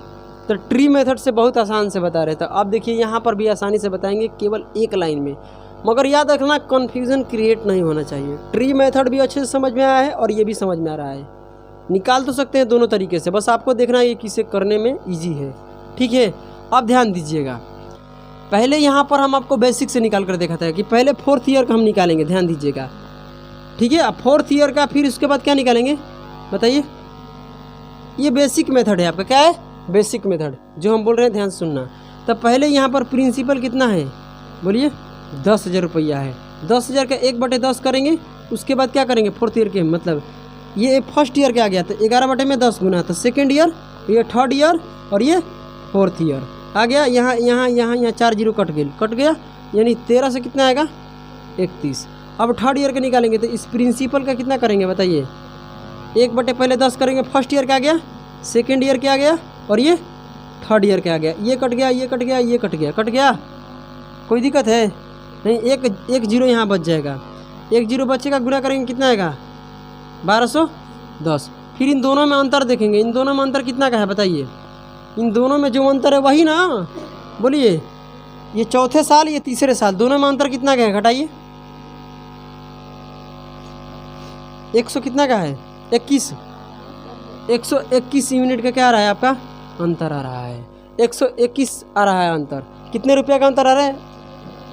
तो ट्री मेथड से बहुत आसान से बता रहे थे। अब देखिए यहाँ पर भी आसानी से बताएंगे केवल एक लाइन में, मगर याद रखना कन्फ्यूज़न क्रिएट नहीं होना चाहिए। ट्री मेथड भी अच्छे से समझ में आया है और ये भी समझ में आ रहा है, निकाल तो सकते हैं दोनों तरीके से, बस आपको देखना ये किसे करने में ईजी है, ठीक है। अब ध्यान दीजिएगा, पहले यहाँ पर हम आपको बेसिक से निकाल कर देखा था कि पहले 4th ईयर का हम निकालेंगे, ध्यान दीजिएगा, ठीक है। अब 4th ईयर का फिर उसके बाद क्या निकालेंगे बताइए। ये बेसिक मेथड है आपका, क्या है बेसिक मेथड, जो हम बोल रहे हैं ध्यान से सुनना। तब पहले यहाँ पर प्रिंसिपल कितना है बोलिए, 10,000 रुपया है। 10,000 का 1/10 करेंगे, उसके बाद क्या करेंगे 4th ईयर के, मतलब ये 1st ईयर के आ गया, तो 11/10 गुना, तो 2nd ईयर, ये 3rd ईयर और ये 4th ईयर आ गया। यहाँ 4 जीरो कट गया, यानी 13 से कितना आएगा 31। अब 3rd ईयर के निकालेंगे, तो इस प्रिंसिपल का कितना करेंगे बताइए, 1/10 करेंगे, 1st ईयर का आ गया, 2nd ईयर के आ गया और ये 3rd ईयर के आ गया। ये कट गया, ये कट गया, ये कट गया, कोई दिक्कत है नहीं। एक जीरो यहाँ बच जाएगा, 1 जीरो बचेगा, गुना करेंगे कितना आएगा 1210। फिर इन दोनों में अंतर देखेंगे, इन दोनों में अंतर कितना का है बताइए, इन दोनों में जो अंतर है वही ना, बोलिए, ये 4थे साल, ये 3रे साल, दोनों में अंतर कितना का है घटाइए, 100 कितना का है 121 यूनिट का क्या आ रहा है आपका अंतर आ रहा है, 121 आ रहा है अंतर। कितने रुपया का अंतर आ रहा है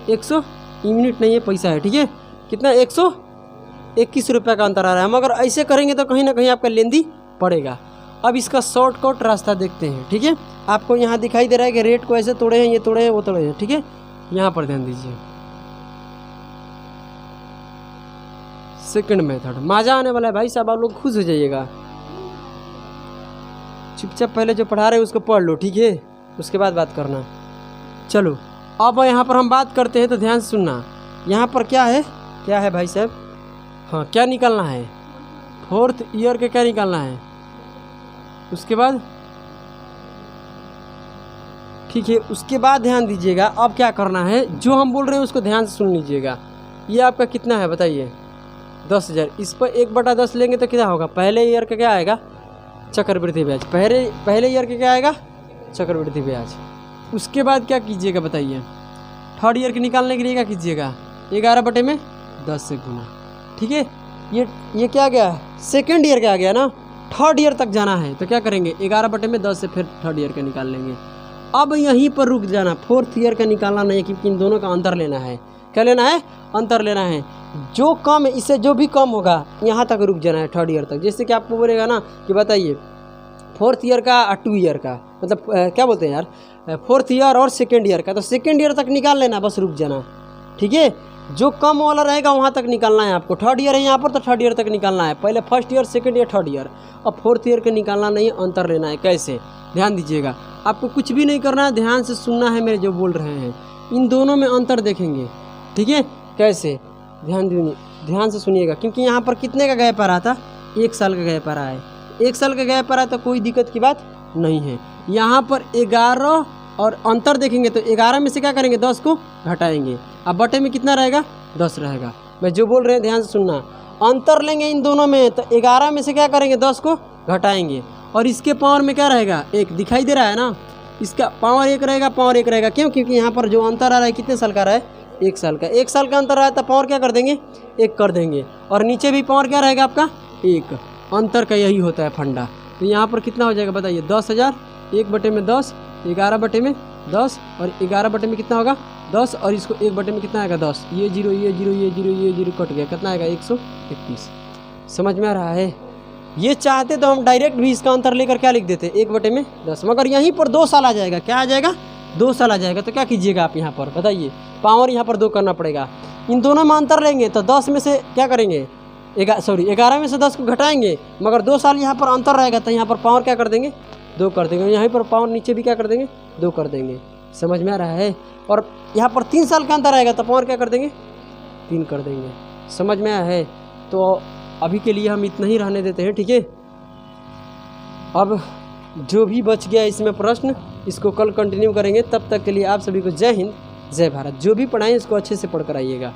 100 यूनिट नहीं है, पैसा है, ठीक है, कितना 121 रुपया का अंतर आ रहा है। मगर ऐसे करेंगे तो कहीं ना कहीं आपका लेंदी पड़ेगा। अब इसका शॉर्टकट रास्ता देखते हैं, ठीक है। आपको यहाँ दिखाई दे रहा है कि रेट को ऐसे तोड़े हैं, ये तोड़े हैं, वो तोड़े हैं, ठीक है। यहाँ पर ध्यान दीजिए, सेकंड मेथड मजा आने वाला है भाई साहब, आप लोग खुश हो जाइएगा। चुपचाप पहले जो पढ़ा रहे हैं उसको पढ़ लो, ठीक है, उसके बाद बात करना। चलो अब यहाँ पर हम बात करते हैं, तो ध्यान से सुनना। यहाँ पर क्या है भाई साहब, हाँ क्या निकालना है 4th ईयर के, क्या निकालना है, उसके बाद ठीक है। उसके बाद ध्यान दीजिएगा, अब क्या करना है, जो हम बोल रहे हैं उसको ध्यान से सुन लीजिएगा। ये आपका कितना है बताइए 10,000, इस पर 1/10 लेंगे तो कितना होगा, पहले ईयर का क्या आएगा चक्रवृद्धि ब्याज, पहले ईयर के क्या आएगा चक्रवृद्धि ब्याज। उसके बाद क्या कीजिएगा बताइए, 3rd ईयर के निकालने के लिए क्या कीजिएगा 11/10 से गुना, ठीक है। ये क्या गया 2nd ईयर का आ गया ना, 3rd ईयर तक जाना है तो क्या करेंगे 11/10 से फिर 3rd ईयर का निकाल लेंगे। अब यहीं पर रुक जाना, 4th ईयर का निकालना नहीं है, क्योंकि इन दोनों का अंतर लेना है। क्या लेना है अंतर लेना है, जो कम है इससे जो भी कम होगा यहाँ तक रुक जाना है 3rd ईयर तक। जैसे कि आपको बोलेगा ना कि बताइए 4th ईयर का 2 ईयर का, मतलब क्या बोलते हैं यार 4th ईयर और 2nd ईयर का, तो 2nd ईयर तक निकाल लेना, बस रुक जाना, ठीक है। जो कम वाला रहेगा वहाँ तक निकालना है आपको। 3rd ईयर है यहाँ पर तो 3rd ईयर तक निकालना है, पहले 1st year 2nd year 3rd year. अब 4th ईयर का निकालना नहीं, अंतर लेना है। कैसे, ध्यान दीजिएगा, आपको कुछ भी नहीं करना है, ध्यान से सुनना है मेरे जो बोल रहे हैं। इन दोनों में अंतर देखेंगे, ठीक है। कैसे, ध्यान से सुनिएगा, क्योंकि यहाँ पर कितने का गैप आ रहा था 1 साल का गैप आ रहा है, 1 साल का गैप आ रहा है तो कोई दिक्कत की बात नहीं है। यहाँ पर 11 और अंतर देखेंगे तो 11 में से क्या करेंगे 10 को घटाएंगे, अब बटे में कितना रहेगा 10 रहेगा। मैं जो बोल रहे हैं ध्यान से सुनना, अंतर लेंगे इन दोनों में तो 11 में से क्या करेंगे 10 को घटाएंगे, और इसके पावर में क्या रहेगा 1, दिखाई दे रहा है ना, इसका पावर 1 रहेगा, पावर 1 रहेगा। क्यों, क्योंकि यहाँ पर जो अंतर आ रहा है कितने साल का आ रहा है 1 साल का, 1 साल का अंतर आ रहा है तो पावर क्या कर देंगे 1 कर देंगे, और नीचे भी पावर क्या रहेगा आपका 1। अंतर का यही होता है फंडा। तो यहाँ पर कितना हो जाएगा बताइए 10,000, 1/10, 11/10 और 11 में कितना होगा 10, और इसको 1 में कितना आएगा 10, ये जीरो ये जीरो ये जीरो ये जीरो कट गया, कितना आएगा 121। समझ में आ रहा है। ये चाहते तो हम डायरेक्ट भी इसका अंतर लेकर क्या लिख देते 1/10, मगर यहीं पर 2 साल आ जाएगा। क्या आ जाएगा 2 साल आ जाएगा, तो क्या कीजिएगा आप यहाँ पर बताइए, पावर यहाँ पर 2 करना पड़ेगा। इन दोनों में अंतर लेंगे तो 10 में से क्या करेंगे 11 में से 10 को घटाएंगे, मगर 2 साल यहाँ पर अंतर रहेगा तो यहाँ पर पावर क्या कर देंगे 2 कर देंगे, यहाँ पर पावर नीचे भी क्या कर देंगे 2 कर देंगे। समझ में आ रहा है। और यहाँ पर 3 साल का अंतर आएगा तो पावर क्या कर देंगे 3 कर देंगे। समझ में आया है। तो अभी के लिए हम इतना ही रहने देते हैं, ठीक है। अब जो भी बच गया इसमें प्रश्न, इसको कल कंटिन्यू करेंगे। तब तक के लिए आप सभी को जय हिंद, जय भारत। जो भी पढ़ाएं इसको अच्छे से पढ़ कर आइएगा।